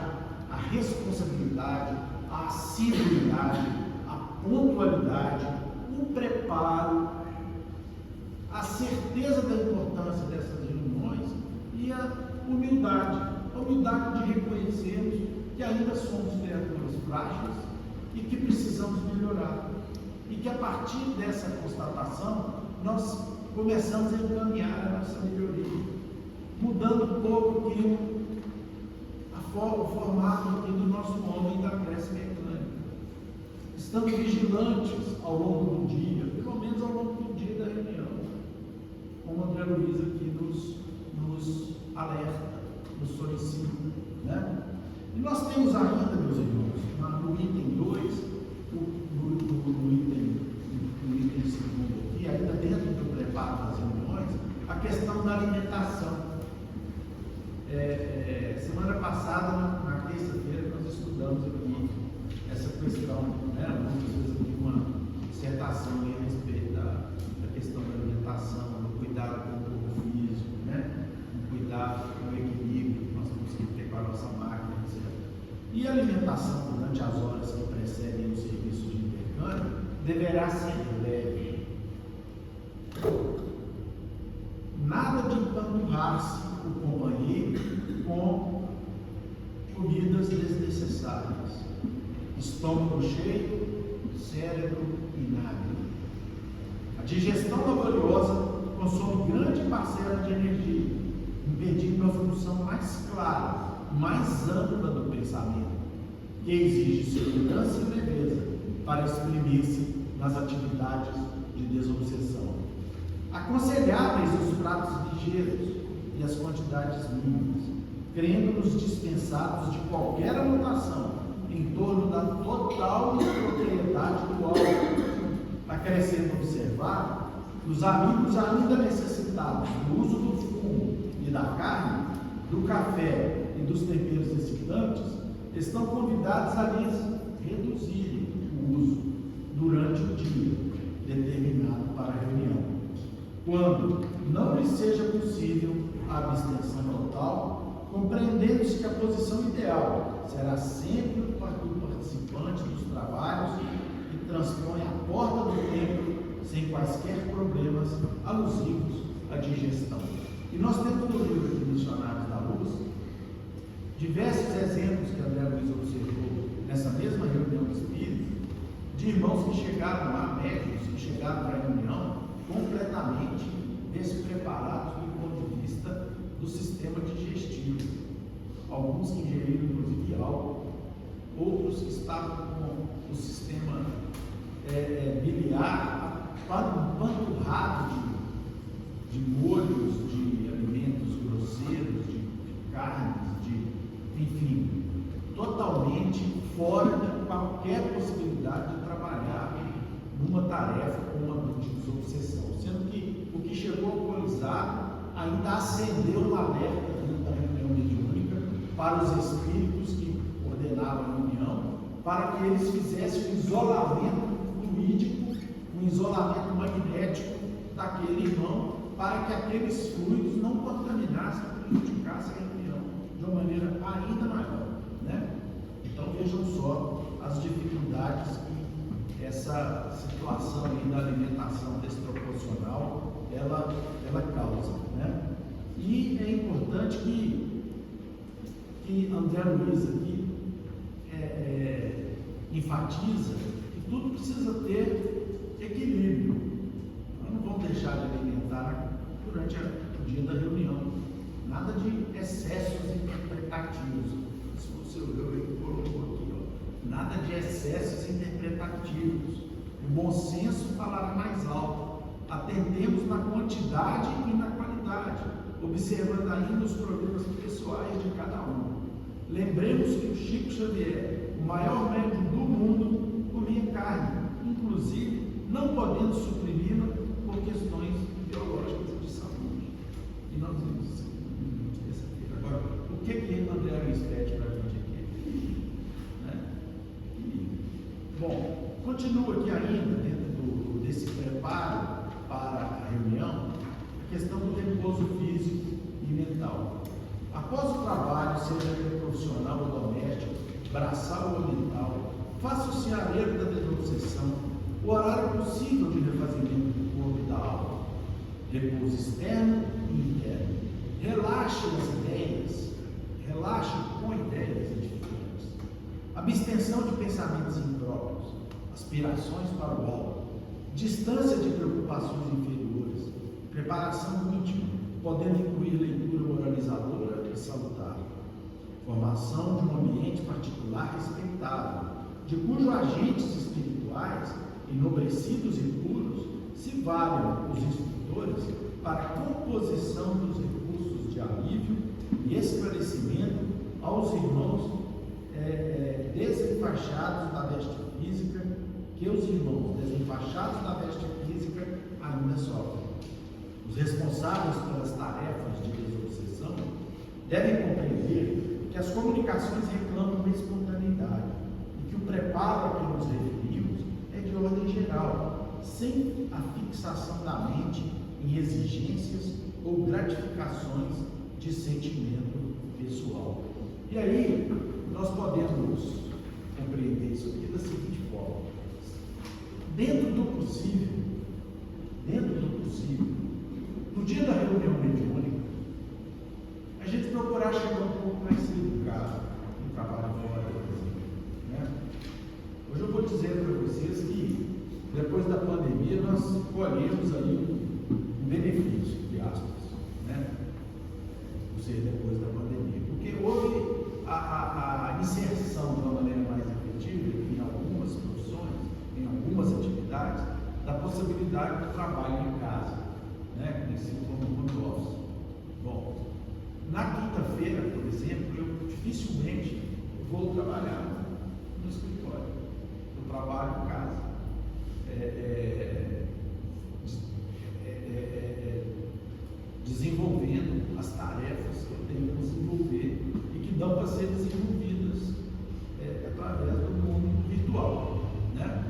a responsabilidade, a assiduidade, a pontualidade, o preparo, a certeza da importância dessas reuniões e a humildade de reconhecermos que ainda somos criaturas frágeis, e que precisamos melhorar. E que a partir dessa constatação, nós começamos a encaminhar a nossa melhoria, mudando um pouco aqui o formato aqui do nosso homem da prece mecânica. Estamos vigilantes ao longo do dia, pelo menos ao longo do dia da reunião, como a André Luiz aqui nos alerta, nos solicita, né? E nós temos ainda, meus irmãos, no item 2, no item segundo aqui, ainda dentro do preparo das reuniões, a questão da alimentação. Semana passada, na terça-feira, nós estudamos aqui essa questão, né? Muitas vezes aqui uma dissertação a respeito da questão da alimentação, do cuidado com o corpo físico, né? Do cuidado com o equilíbrio que nós temos que ter com a nossa máquina, etc. E a alimentação durante as horas que precedem o serviço de intercâmbio deverá ser leve. Nada de empanturrar-se o companheiro com comidas desnecessárias. Estômago cheio, cérebro inábil. A digestão laboriosa consome grande parcela de energia, impedindo a função mais clara, mais ampla do pensamento, que exige segurança e leveza para exprimir-se nas atividades de desobsessão. Aconselháveis os pratos ligeiros e as quantidades mínimas, crendo-nos dispensados de qualquer anotação em torno da total propriedade do álcool. Acrescento observar que os amigos ainda necessitados do uso do fumo e da carne, do café e dos temperos excitantes, estão convidados a lhes reduzirem o uso durante o dia determinado para a reunião, quando não lhes seja possível a abstenção total, compreendendo-se que a posição ideal será sempre do participante dos trabalhos que transpõe a porta do templo sem quaisquer problemas alusivos à digestão. E nós temos no livro de Missionários da Luz diversos exemplos que André Luiz observou nessa mesma reunião de espírito, de irmãos que chegaram lá, médicos que chegaram para a reunião completamente despreparados do ponto de vista do sistema digestivo. Alguns que ingeriram inclusive álcool, outros que estavam com o sistema biliar empanturrado de molhos, de alimentos grosseiros, de carnes, enfim, totalmente fora de qualquer possibilidade de trabalhar numa tarefa como a de desobsessão, sendo que o que chegou alcoolizado ainda acendeu um alerta dentro da reunião mediúnica para os espíritos que ordenavam a reunião, para que eles fizessem um isolamento fluídico, um isolamento magnético daquele irmão, para que aqueles fluidos não contaminassem, prejudicassem a reunião de uma maneira ainda maior, né? Então vejam só as dificuldades que essa situação aí da alimentação desproporcional ela causa, né? E é importante que André Luiz aqui enfatiza que tudo precisa ter equilíbrio. Nós não vamos deixar de alimentar durante o dia da reunião, nada de excessos interpretativos. Se você olhou aí, colocou aqui, ó, nada de excessos interpretativos. O bom senso falará mais alto. Atendemos na quantidade e na qualidade, observando ainda os problemas pessoais de cada um. Lembremos que o Chico Xavier, o maior médium do mundo, comia carne, inclusive não podendo suprimi-la por questões biológicas e de saúde. E nós vimos terça-feira. Agora, o que André Luiz pede para a gente aqui? Né? Bom, continua aqui ainda, dentro desse preparo para a reunião, a questão do repouso físico e mental. Após o trabalho, seja ele profissional ou doméstico, braçal ou mental, faça o sinaleiro da desobsessão, o horário possível de refazimento do corpo e da alma, repouso externo e interno. Relaxe as ideias, relaxe com ideias edificantes. Abstenção de pensamentos impróprios, próprios, aspirações para o alto, distância de preocupações inferiores, preparação íntima, podendo incluir leitura moralizadora e salutar, formação de um ambiente particular respeitável, de cujos agentes espirituais, enobrecidos e puros, se valham os instrutores para a composição dos recursos de alívio e esclarecimento aos irmãos desenfaixados da veste física, que os irmãos desenfaixados da veste física ainda sofrem. Os responsáveis pelas tarefas de desobsessão devem compreender que as comunicações reclamam de espontaneidade e que o preparo a que nos referimos é de ordem geral, sem a fixação da mente em exigências ou gratificações de sentimento pessoal. E aí, nós podemos compreender isso aqui da seguinte forma: dentro do possível, no dia da reunião mediúnica, a gente procurar chegar um pouco mais cedo em casa, no trabalho fora, por exemplo, né? Hoje eu vou dizer para vocês que, depois da pandemia, nós colhemos aí um benefício, de aspas, né? Ou seja, depois da pandemia, porque houve a inserção de uma maneira mais efetiva em algumas profissões, em algumas atividades, da possibilidade do trabalho em casa, né? Conhecido como home office. Bom, na quinta-feira, por exemplo, eu dificilmente vou trabalhar no escritório. Eu trabalho em casa. Desenvolvendo as tarefas que eu tenho que desenvolver e que dão para ser desenvolvidas através do mundo virtual, né?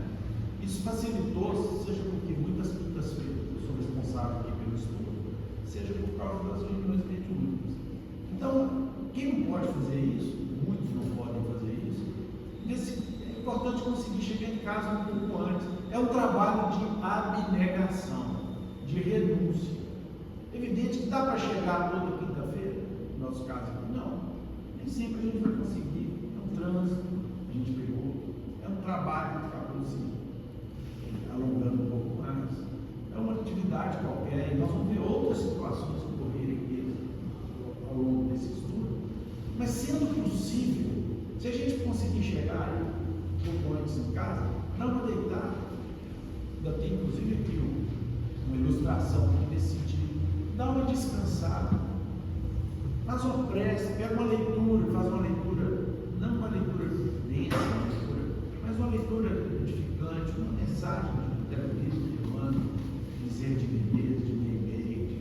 Isso facilitou, seja porque muitas quintas-feiras eu sou responsável aqui pelo estudo, seja por causa das reuniões mediúnicas. Então, quem não pode fazer isso, muitos não podem fazer isso, é importante conseguir chegar em casa um pouco antes. É um trabalho de abnegação, de renúncia. Evidente que dá para chegar toda quinta-feira, no nosso caso aqui, não. Nem sempre a gente vai conseguir. É um trânsito, a gente pegou, é um trabalho que acabou se alongando um pouco mais. É uma atividade qualquer, e nós vamos ver outras situações ocorrerem aqui ao longo desse estudo. Mas sendo possível, se a gente conseguir chegar aí um pouco antes em casa, dá uma deitada. Ainda tem inclusive aqui uma ilustração nesse sentido. Dá uma descansada, faz uma prece, pega uma leitura, faz uma leitura, não uma leitura densa, mas uma leitura edificante, uma mensagem de terapeutismo humano, dizer de beleza, de meio,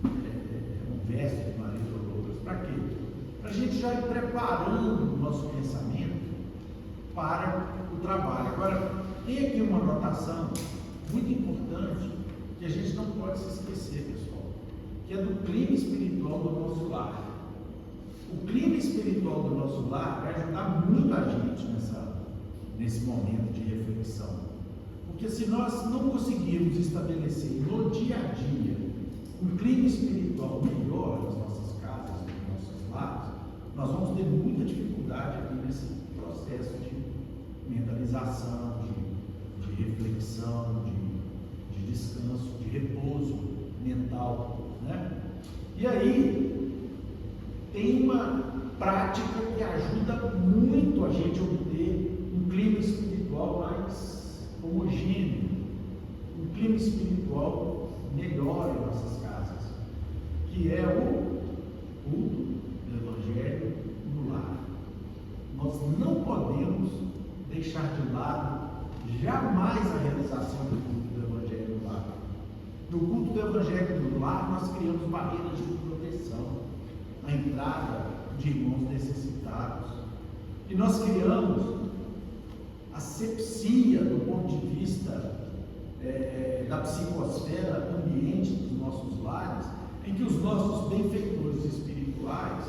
um verso de Maria Dolores. Para quê? Para a gente já ir preparando o nosso pensamento para o trabalho. Agora, tem aqui uma anotação muito importante que a gente não pode se esquecer, pessoal, que é do clima espiritual do nosso lar. O clima espiritual do nosso lar vai ajudar muito a gente nesse momento de reflexão. Porque se nós não conseguirmos estabelecer no dia a dia um clima espiritual melhor nas nossas casas, nos nossos lares, nós vamos ter muita dificuldade aqui nesse processo de mentalização, de reflexão, de descanso, de repouso mental, né? E aí tem uma prática que ajuda muito a gente a obter um clima espiritual mais homogêneo, um clima espiritual melhor em nossas casas, que é o culto do Evangelho no lar. Nós não podemos deixar de lado jamais a realização do culto do Evangelho no lar. No culto do Evangelho no lar, nós criamos barreiras de proteção à entrada de irmãos necessitados. E nós criamos asepsia do ponto de vista da psicosfera ambiente dos nossos lares, em que os nossos benfeitores espirituais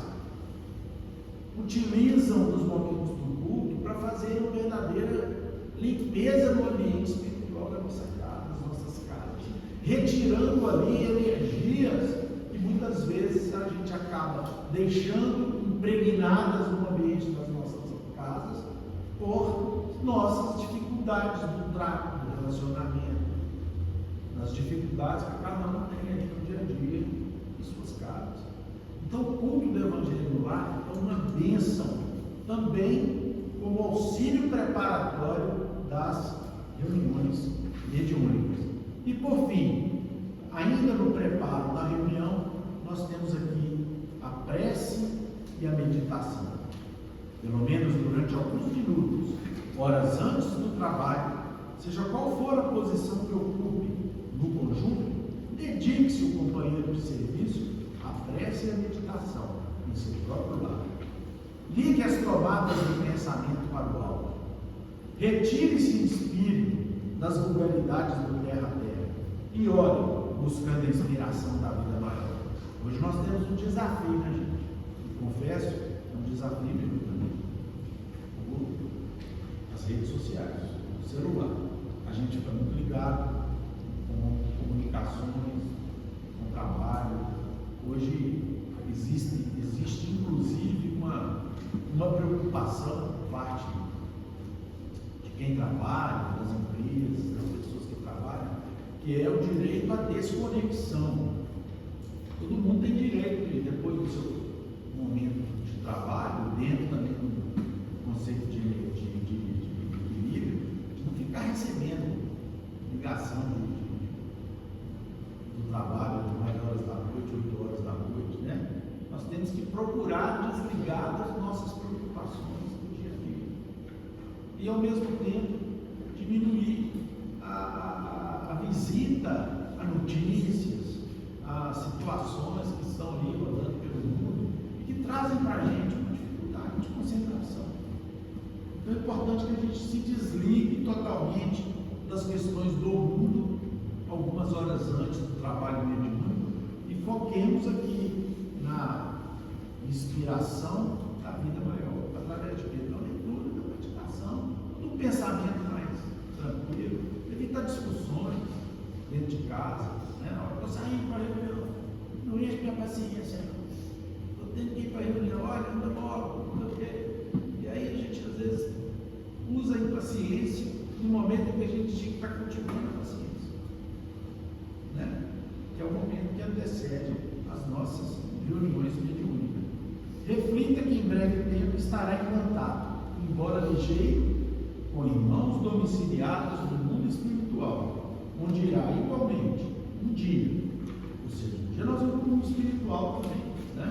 utilizam os momentos do culto para fazer uma verdadeira limpeza no ambiente espiritual da nossa casa, das nossas casas, retirando ali energias que muitas vezes a gente acaba deixando impregnadas no ambiente das nossas casas por nossas dificuldades do trato, do relacionamento, nas dificuldades que cada um tem aí no dia a dia, em suas casas. Então, o culto do Evangelho no Lar é uma bênção, também como auxílio preparatório das reuniões mediúnicas. E por fim, ainda no preparo da reunião, nós temos aqui a prece e a meditação. Pelo menos durante alguns minutos, horas antes do trabalho, seja qual for a posição que ocupe no conjunto, dedique-se o companheiro de serviço à prece e à meditação em seu próprio lar. Ligue as tomadas do pensamento para o alto. Retire-se em espírito das vulgaridades do terra a terra e ore, buscando a inspiração da vida maior. Hoje nós temos um desafio, né, gente? E confesso, é um desafio mesmo também. As redes sociais, o celular. A gente fica muito ligado com comunicações, com trabalho. Hoje existe inclusive uma preocupação por parte de quem trabalha, das empresas, das pessoas que trabalham, que é o direito à desconexão. Todo mundo tem direito de, depois do seu momento de trabalho, dentro também do conceito de equilíbrio, de não ficar recebendo ligação do trabalho de mais horas da noite, 8 horas da noite, né? Nós temos que procurar desligar das nossas preocupações do dia a dia e, ao mesmo tempo, diminuir a visita a notícias, a situações que estão ali rodando pelo mundo e que trazem para a gente uma dificuldade de concentração. Então é importante que a gente se desligue totalmente das questões do mundo algumas horas antes do trabalho mediúnico e foquemos aqui na inspiração da vida maior, através da leitura, da meditação, do pensamento mais tranquilo, evitar discussões dentro de casa, né? Na hora que eu sair para a reunião, não enche minha paciência, não. Eu tenho que ir para a reunião, olha, anda logo, não sei o quê. E aí a gente às vezes usa a impaciência no momento em que a gente tinha que estar cultivando a paciência, né? Que é o momento que antecede as nossas reuniões mediúnicas. Reflita que em breve tempo estará em contato, embora ligeiro, com irmãos domiciliados no mundo espiritual, onde irá igualmente um dia, ou seja, um dia nós vamos para o mundo espiritual também, né?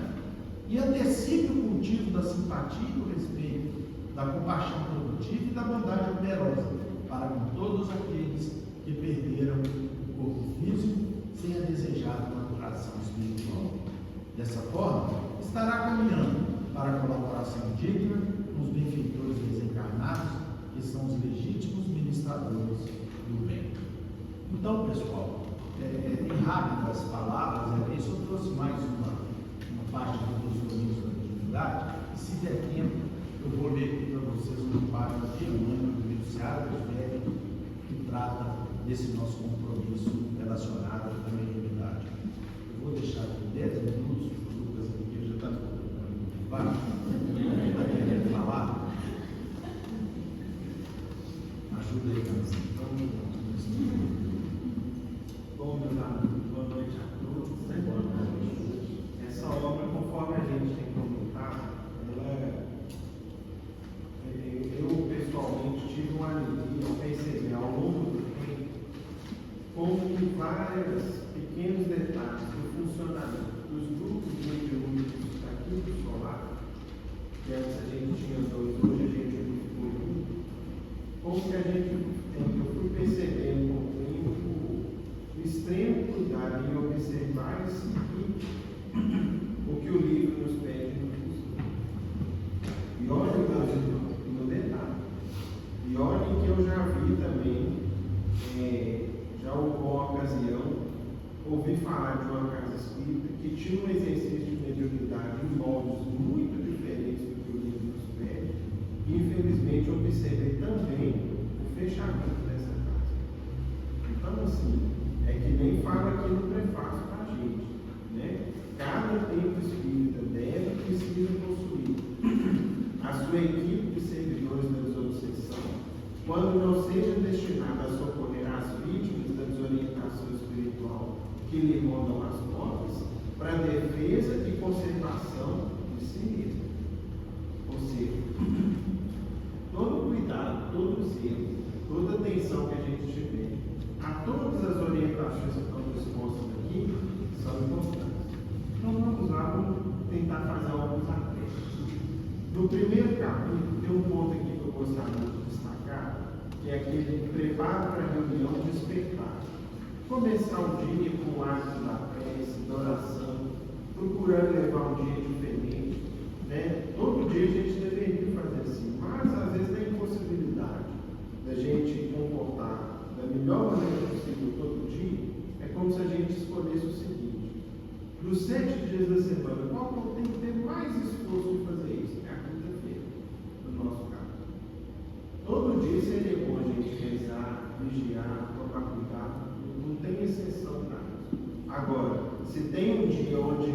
E antecipe o cultivo da simpatia e do respeito, da compaixão produtiva e da bondade operosa para com todos aqueles que perderam o corpo físico sem a desejada maturação espiritual. Dessa forma, estará caminhando para a colaboração digna com os benfeitores desencarnados, que são os legítimos ministradores do bem. Então, pessoal, em rápidas palavras, isso eu trouxe mais uma parte dos livros da mediunidade, e se der tempo, eu vou ler aqui para vocês uma página de Emmanuel do livro Seara dos Médiuns, que trata desse nosso compromisso relacionado à mediunidade. Eu vou deixar aqui 10 minutos, o Lucas aqui já está querendo falar. Ajuda aí, Carlos. Bom, meus amigos, boa noite a todos. Boa noite. Essa obra, conforme a gente tem comentado, eu pessoalmente tive uma alegria ao perceber ao longo do tempo como que vários pequenos detalhes do funcionamento dos grupos mediúnicos aqui do solar, que antes a gente tinha 2, hoje a gente unificou em 1, como que eu fui percebendo o extremo cuidado em observar e seguir o que o livro nos pede no curso. E olha no detalhe. E olhem que eu já vi também, já houve uma ocasião, ouvi falar de uma casa espírita que tinha um exercício de mediunidade em moldes muito diferentes do que o livro nos pede. E infelizmente observei também o fechamento dessa casa. Então, assim, é que nem fala aqui no prefácio para a gente, né? Cada templo espírita deve e precisa possuir a sua equipe de servidores da desobsessão quando não seja destinado a socorrer as vítimas da desorientação espiritual que lhe rondam as portas, para defesa e conservação de si mesmo. Ou seja, todo cuidado, todo zelo, toda atenção que a gente tiver a todas as orientações que estão dispostas aqui são importantes. Então vamos lá, vamos tentar fazer alguns aspectos. No primeiro capítulo, tem um ponto aqui que eu gostaria de destacar, que é aquele preparo para a reunião despertar. Começar o dia com o hábito da prece, da oração, procurando levar um dia diferente. Né? Todo dia a gente deveria fazer assim, mas às vezes tem impossibilidade da gente comportar da melhor maneira possível todo dia. É como se a gente escolhesse o seguinte: nos 7 dias da semana, qual que eu tenho que ter mais esforço de fazer isso? É a quinta-feira, no nosso caso. Todo dia seria bom a gente rezar, vigiar, tomar cuidado, não tem exceção para isso. Agora, se tem um dia onde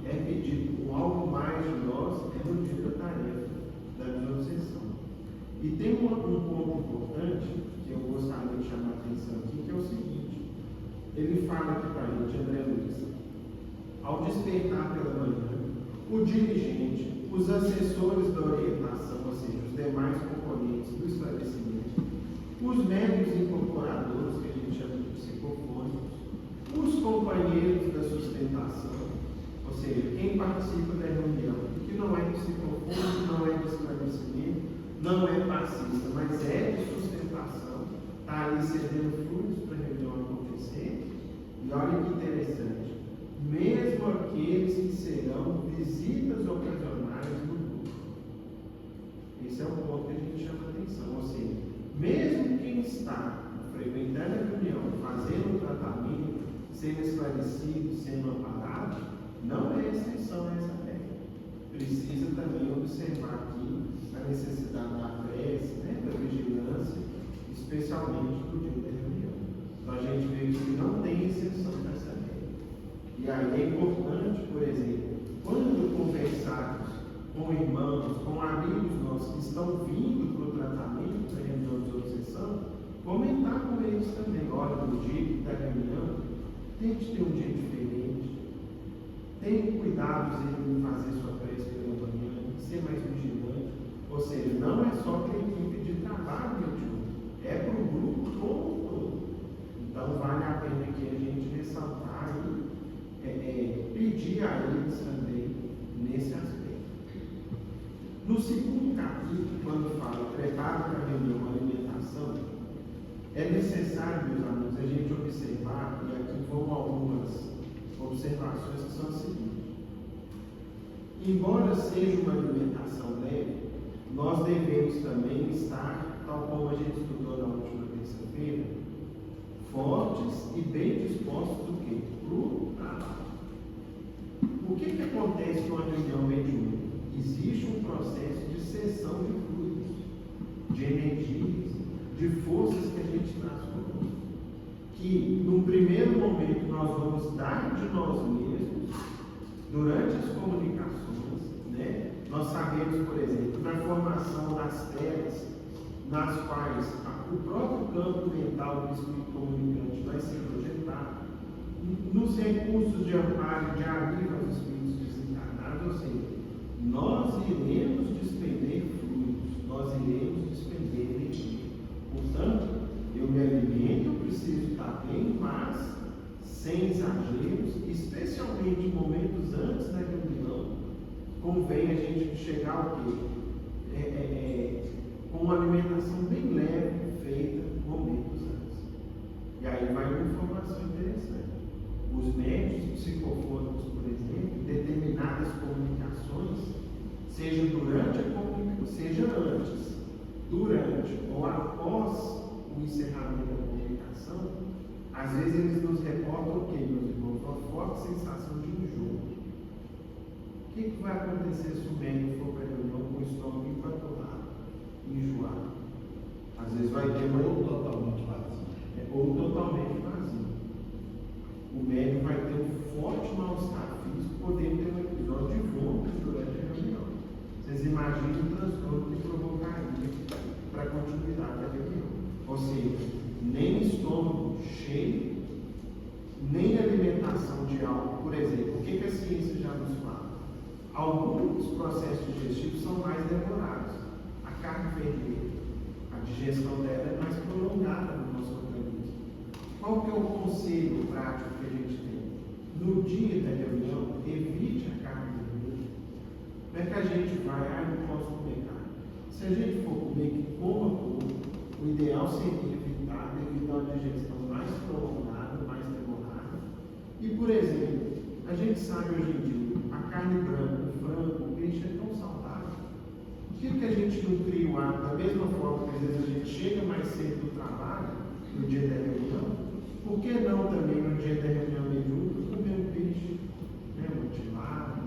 é pedido algo mais de nós, é no dia da tarefa, da desobsessão. E tem um ponto importante que eu gostaria de chamar a atenção aqui, que é o seguinte: ele fala aqui para a gente, André Luiz, ao despertar pela manhã, o dirigente, os assessores da orientação, ou seja, os demais componentes do esclarecimento, os médios incorporadores, que a gente chama de psicofônicos, os companheiros da sustentação, ou seja, quem participa da reunião, que não é psicofônico, não é de esclarecimento, não é passista, mas é de sustentação, está ali cedendo frutos para a reunião acontecer. E olha que interessante, mesmo aqueles que serão visitas ocasionais no grupo. Esse é o ponto que a gente chama a atenção, ou seja, mesmo quem está frequentando a reunião, fazendo o tratamento, sendo esclarecido, sendo amparado, não é exceção a essa regra. Precisa também observar aqui a necessidade da prece, né, da vigilância, especialmente no dia da reunião. Então a gente vê que não tem exceção dessa regra. E aí é importante, por exemplo, quando conversarmos com irmãos, com amigos nossos que estão vindo para o tratamento da reunião de obsessão, comentar com eles também: olha, no dia da reunião, tente ter um dia diferente, tenha cuidado em fazer sua prece pela manhã, ser mais vigilante. Ou seja, não é só para a equipe de trabalho, é para o grupo como um todo. Então vale a pena aqui a gente ressaltar e pedir a eles também nesse aspecto. No segundo capítulo, quando fala preparo para a reunião, alimentação, é necessário, meus amigos, a gente observar, e aqui vão algumas observações que são as seguintes: embora seja uma alimentação leve, nós devemos também estar, tal como a gente estudou na última terça-feira, fortes e bem dispostos do quê? Para o trabalho. O que acontece com a reunião mediúnica? Existe um processo de cessão de fluidos, de energias, de forças que a gente traz conosco, que num primeiro momento nós vamos dar de nós mesmos durante as comunicações, né? Nós sabemos, por exemplo, na formação das telas, nas quais o próprio campo mental do espírito comunicante vai ser projetado, nos recursos de amparo, de alívio aos espíritos desencarnados, ou seja, nós iremos despender fluidos, nós iremos despender energia. Portanto, eu me alimento, eu preciso estar bem, mas sem exageros, especialmente em momentos antes da reunião, convém a gente chegar ao quê? Com uma alimentação bem leve, feita momentos antes. E aí vai uma informação interessante. Os médios psicofônicos, por exemplo, em determinadas comunicações, seja durante a comunicação, seja antes, durante ou após o encerramento da comunicação, às vezes eles nos reportam o quê, meus irmãos? Uma forte sensação de enjoo. O que vai acontecer se o médico for para a reunião com o estômago empaturrado, enjoado? Às vezes vai ter ou totalmente vazio. Ou totalmente vazio. O médico vai ter um forte mal-estar físico, podendo ter um episódio de vômito durante a reunião. Vocês imaginam o transtorno que provocaria para a continuidade da reunião. Ou seja, nem estômago cheio, nem alimentação de algo. Por exemplo, o que a ciência já nos fala? Alguns processos digestivos são mais demorados. A carne vermelha, a digestão dela é mais prolongada no nosso organismo. Qual que é o conselho prático que a gente tem? No dia da reunião, evite a carne vermelha. Não é que a gente vai, não posso comer carne. Se a gente for comer, que coma pouco, o ideal seria evitar devido a uma digestão mais prolongada, mais demorada. E, por exemplo, a gente sabe hoje em dia, a carne branca, o frango, o peixe é tão saudável. Por que a gente não cria o hábito? Da mesma forma que às vezes a gente chega mais cedo do trabalho, no dia da reunião, por que não também no dia da reunião mediúnica comer um peixe, né, motivado,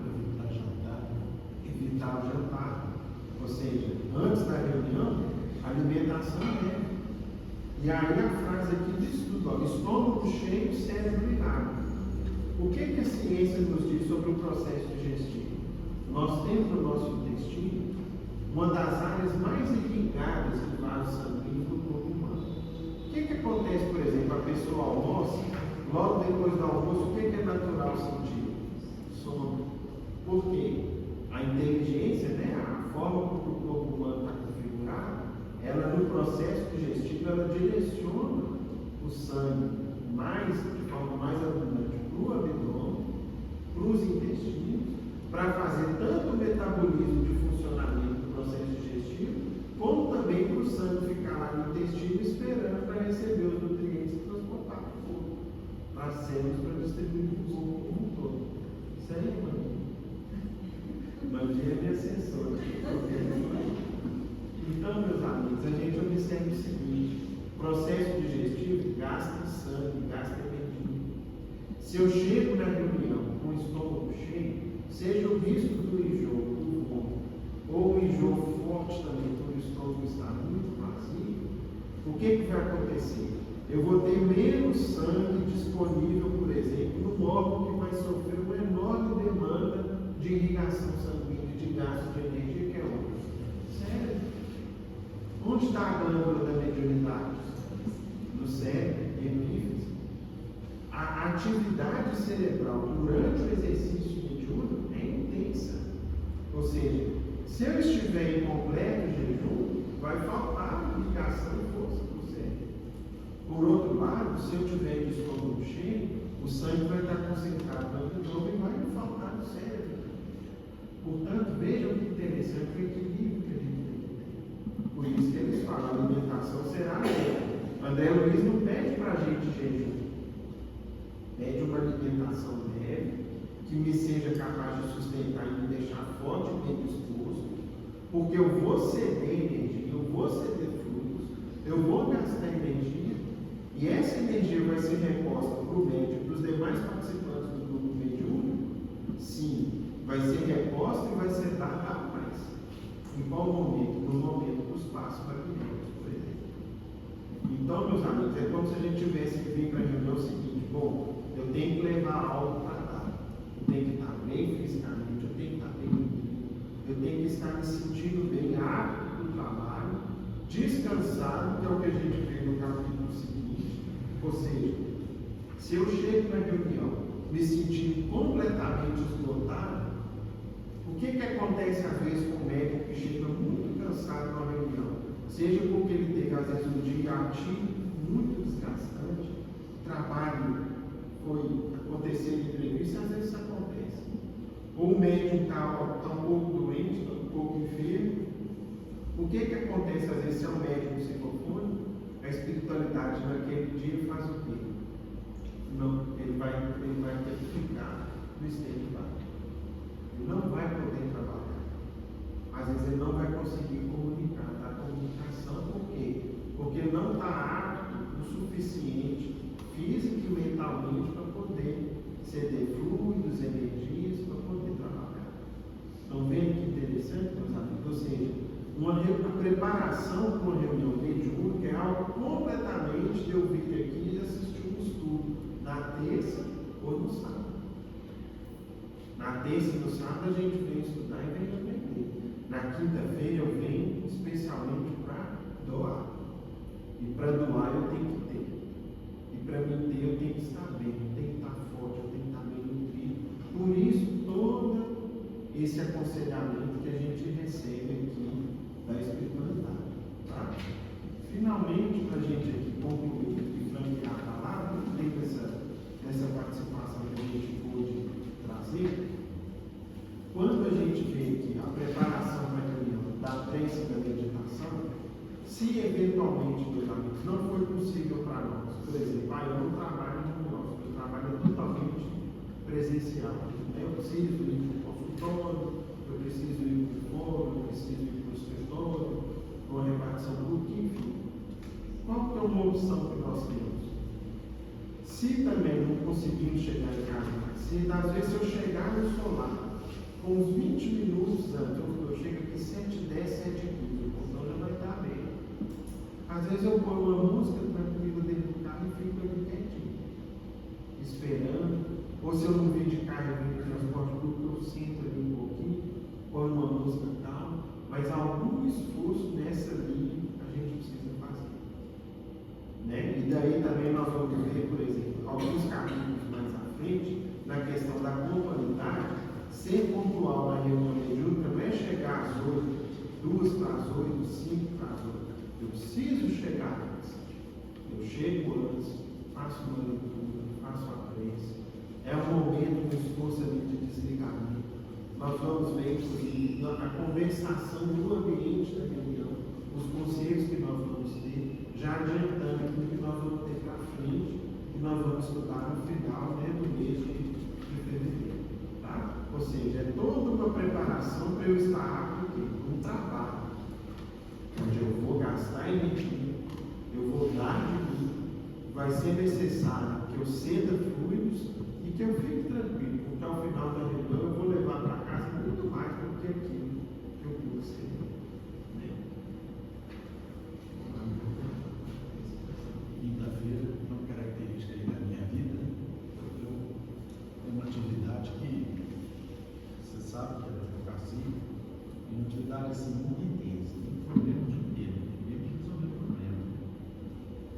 evitar o jantar? Ou seja, antes da reunião, a alimentação é. E aí a frase aqui diz tudo, ó, estômago cheio, cérebro ligado. O que a ciência nos diz sobre o processo digestivo? Nós temos no nosso intestino uma das áreas mais irrigadas do vaso sanguíneo do corpo humano. O que acontece, por exemplo, a pessoa almoça, logo depois do almoço, o que é natural sentir? Sono. Por quê? A inteligência, né, a forma como o corpo humano está configurado, ela no processo digestivo, ela direciona o sangue de forma mais abundante para o abdômen, para os intestinos, para fazer tanto o metabolismo de funcionamento do processo digestivo, como também para o sangue ficar lá no intestino esperando para receber os nutrientes e transportar para o corpo, para as células, para distribuir para o corpo como um todo. Isso aí, mano. Magia é minha assessora. Então, meus amigos, a gente observa o seguinte: processo digestivo gasta sangue, gasta energia. Se eu chego na reunião com o estômago cheio, seja o risco do enjoo, do vômito, ou o enjoo forte também, quando o estômago está muito vazio, o que vai acontecer? Eu vou ter menos sangue disponível, por exemplo, no órgão que vai sofrer uma enorme demanda de irrigação sanguínea, de gasto de energia, que é onde? Cérebro. Onde está a glândula da mediunidade? No cérebro, hemífice. A atividade cerebral durante o exercício mediúnico é intensa. Ou seja, se eu estiver em completo jejum, vai faltar irrigação e força para o cérebro. Por outro lado, se eu tiver o estômago cheio, o sangue vai estar concentrado no abdômen e vai me faltar no cérebro. Portanto, vejam que interessante o equilíbrio que a gente tem que ter. Por isso que eles falam, a alimentação será leve. André Luiz não pede para a gente jejum. Pede uma alimentação leve, que me seja capaz de sustentar e me deixar forte e bem disposto, porque eu vou ceder energia, eu vou ceder fluidos, eu vou gastar energia, e essa energia vai ser reposta para o médico e para os demais participantes do grupo mediúnico. Sim, vai ser reposta e vai ser dada a mais. Em qual momento? No momento dos passos magnéticos, por exemplo. Então, meus amigos, é como se a gente tivesse que vir para a reunião o seguinte: bom, eu tenho que levar algo para dar. Eu tenho que estar bem fisicamente, eu tenho que estar bem unido, eu tenho que estar me sentindo bem apto do trabalho, descansado, que é o que a gente vê no capítulo seguinte. Ou seja, se eu chego na reunião me sentindo completamente esgotado, o que acontece às vezes com o médico que chega muito cansado na reunião? Seja porque ele teve às vezes um dia ativo muito desgastante, o trabalho aconteceu de imprevisto, às vezes isso acontece. Ou o médico está um pouco doente, está um pouco enfermo. O que acontece às vezes se é um médico psicofônico? A espiritualidade naquele dia faz o quê? Não, ele vai ter que ficar no stand-by. Ele não vai poder trabalhar. Às vezes ele não vai conseguir comunicar. A comunicação, por quê? Porque ele não está apto o suficiente, física e mentalmente, para poder ceder fluidos, energias, para poder trabalhar. Então, veja que interessante, meus amigos. Ou seja, a preparação para uma reunião mediúnica é algo completamente de eu vir aqui e assistir um estudo na terça ou no sábado. Na terça e no sábado a gente vem estudar e vem aprender. Na quinta-feira eu venho especialmente para para doar eu tenho que ter. E para mim ter eu tenho que estar bem, eu tenho que estar forte, eu tenho que estar bem nutrido. Por isso, todo esse aconselhamento que a gente recebe aqui da espiritualidade. Tá? Finalmente, para a gente aqui concluir e franquear a palavra, dentro dessa participação que a gente pôde trazer, quando a gente vê que a preparação para a reunião da crença e da meditação, se eventualmente, meus amigos, não for possível para nós, por exemplo, eu não trabalho no nosso, eu trabalho totalmente presencial. Eu preciso ir para o consultório, eu preciso ir para o fórum, eu preciso ir para o escritório, para a repartição pública, enfim. Qual que é uma opção que nós temos? Se também não conseguimos chegar em casa, se às vezes eu chegar no solar, com uns 20 minutos antes, eu chego aqui 7h10, 7h15, o computador já vai estar bem. Às vezes eu ponho uma música tranquila dentro do carro e fico ali quietinho, esperando. Ou se eu não vir de carro, eu venho de transporte público, eu sinto ali um pouquinho, põe uma música calma, mas algum esforço nessa linha a gente precisa fazer. Né? E daí também nós vamos ver, por exemplo, alguns capítulos mais à frente, na questão da pontualidade, ser pontual na reunião mediúnica não é chegar às 8, 2 para as 8, 5 para as 8. Eu preciso chegar antes. Eu chego antes, faço uma leitura, faço a prece. É um momento, um esforço ali de desligamento. Nós vamos ver, inclusive, a conversação no ambiente da reunião, os conselhos que nós vamos ter, já adiantando aquilo que nós vamos ter para frente, que nós vamos estudar no final, né, do mês de fevereiro. Tá? Ou seja, é toda uma preparação para eu estar apto no trabalho, onde eu vou gastar energia, eu vou dar de mim, vai ser necessário que eu ceda fluidos e que eu fique tranquilo, porque ao final da reunião eu vou levar para casa muito mais do que aquilo que eu pude ser. Quinta-feira, uma característica aí da minha vida, eu tenho uma atividade que você sabe que é da advocacia, é uma atividade assim muito intensa, tem problema de inteiro, tem que resolver problema.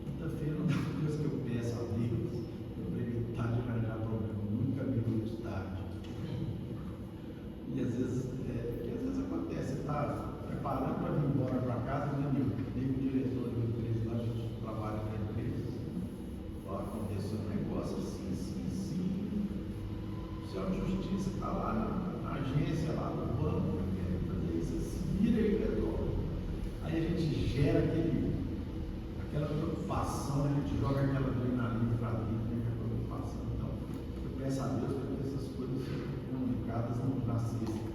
Quinta-feira, uma coisa que eu peço a Deus, eu evitar de arranjar problema, nunca me dou de tarde. E às vezes acontece, você está preparando para vir embora para casa, meu amigo, tem o diretor da empresa lá, a gente trabalha na empresa, aconteceu um negócio assim. O oficial de justiça está lá na agência, lá no banco, fazer isso, se vira e resolve. Aí a gente gera aquela preocupação, a gente joga aquela adrenalina para dentro, né, aquela preocupação. Então, eu peço a Deus para que essas coisas sejam comunicadas na sexta.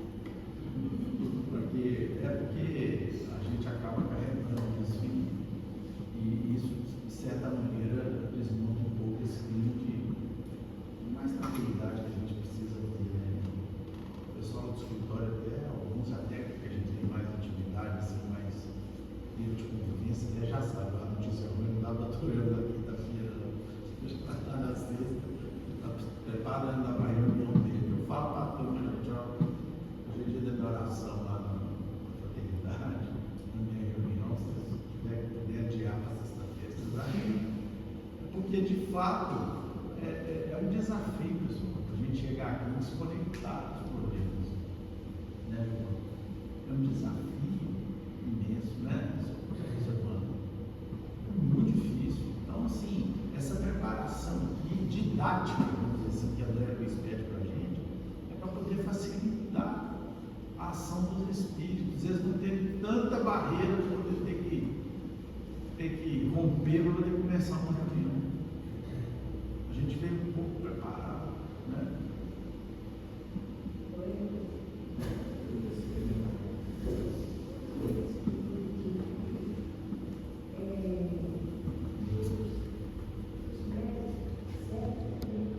Porque a gente acaba carregando isso e isso, de certa maneira, desmonta um pouco esse clima de mais tranquilidade que a gente precisa ter. Né? O pessoal do escritório, alguns até que a gente tem mais intimidade, assim, mais nível de convivência, até já sabe, a notícia ruim não dá para aturando na quinta-feira, já está na sexta, está preparando a reunião dele. Eu falo para a turma, gente, hoje é dia de adoração lá na fraternidade, na minha reunião, se puder adiar para sexta-feira, vocês acham? Porque de fato é um desafio, pessoal, a gente chegar aqui e se conectar com os problemas, né, João? É um desafio imenso, né? É muito difícil. Então, assim, essa preparação aqui, didática, vamos dizer assim, que a André Luiz pede para a gente, é para poder facilitar a ação dos espíritos. Eles não terem tanta barreira para poder ter que romper para poder começar uma reunião. A gente veio um pouco preparado, né?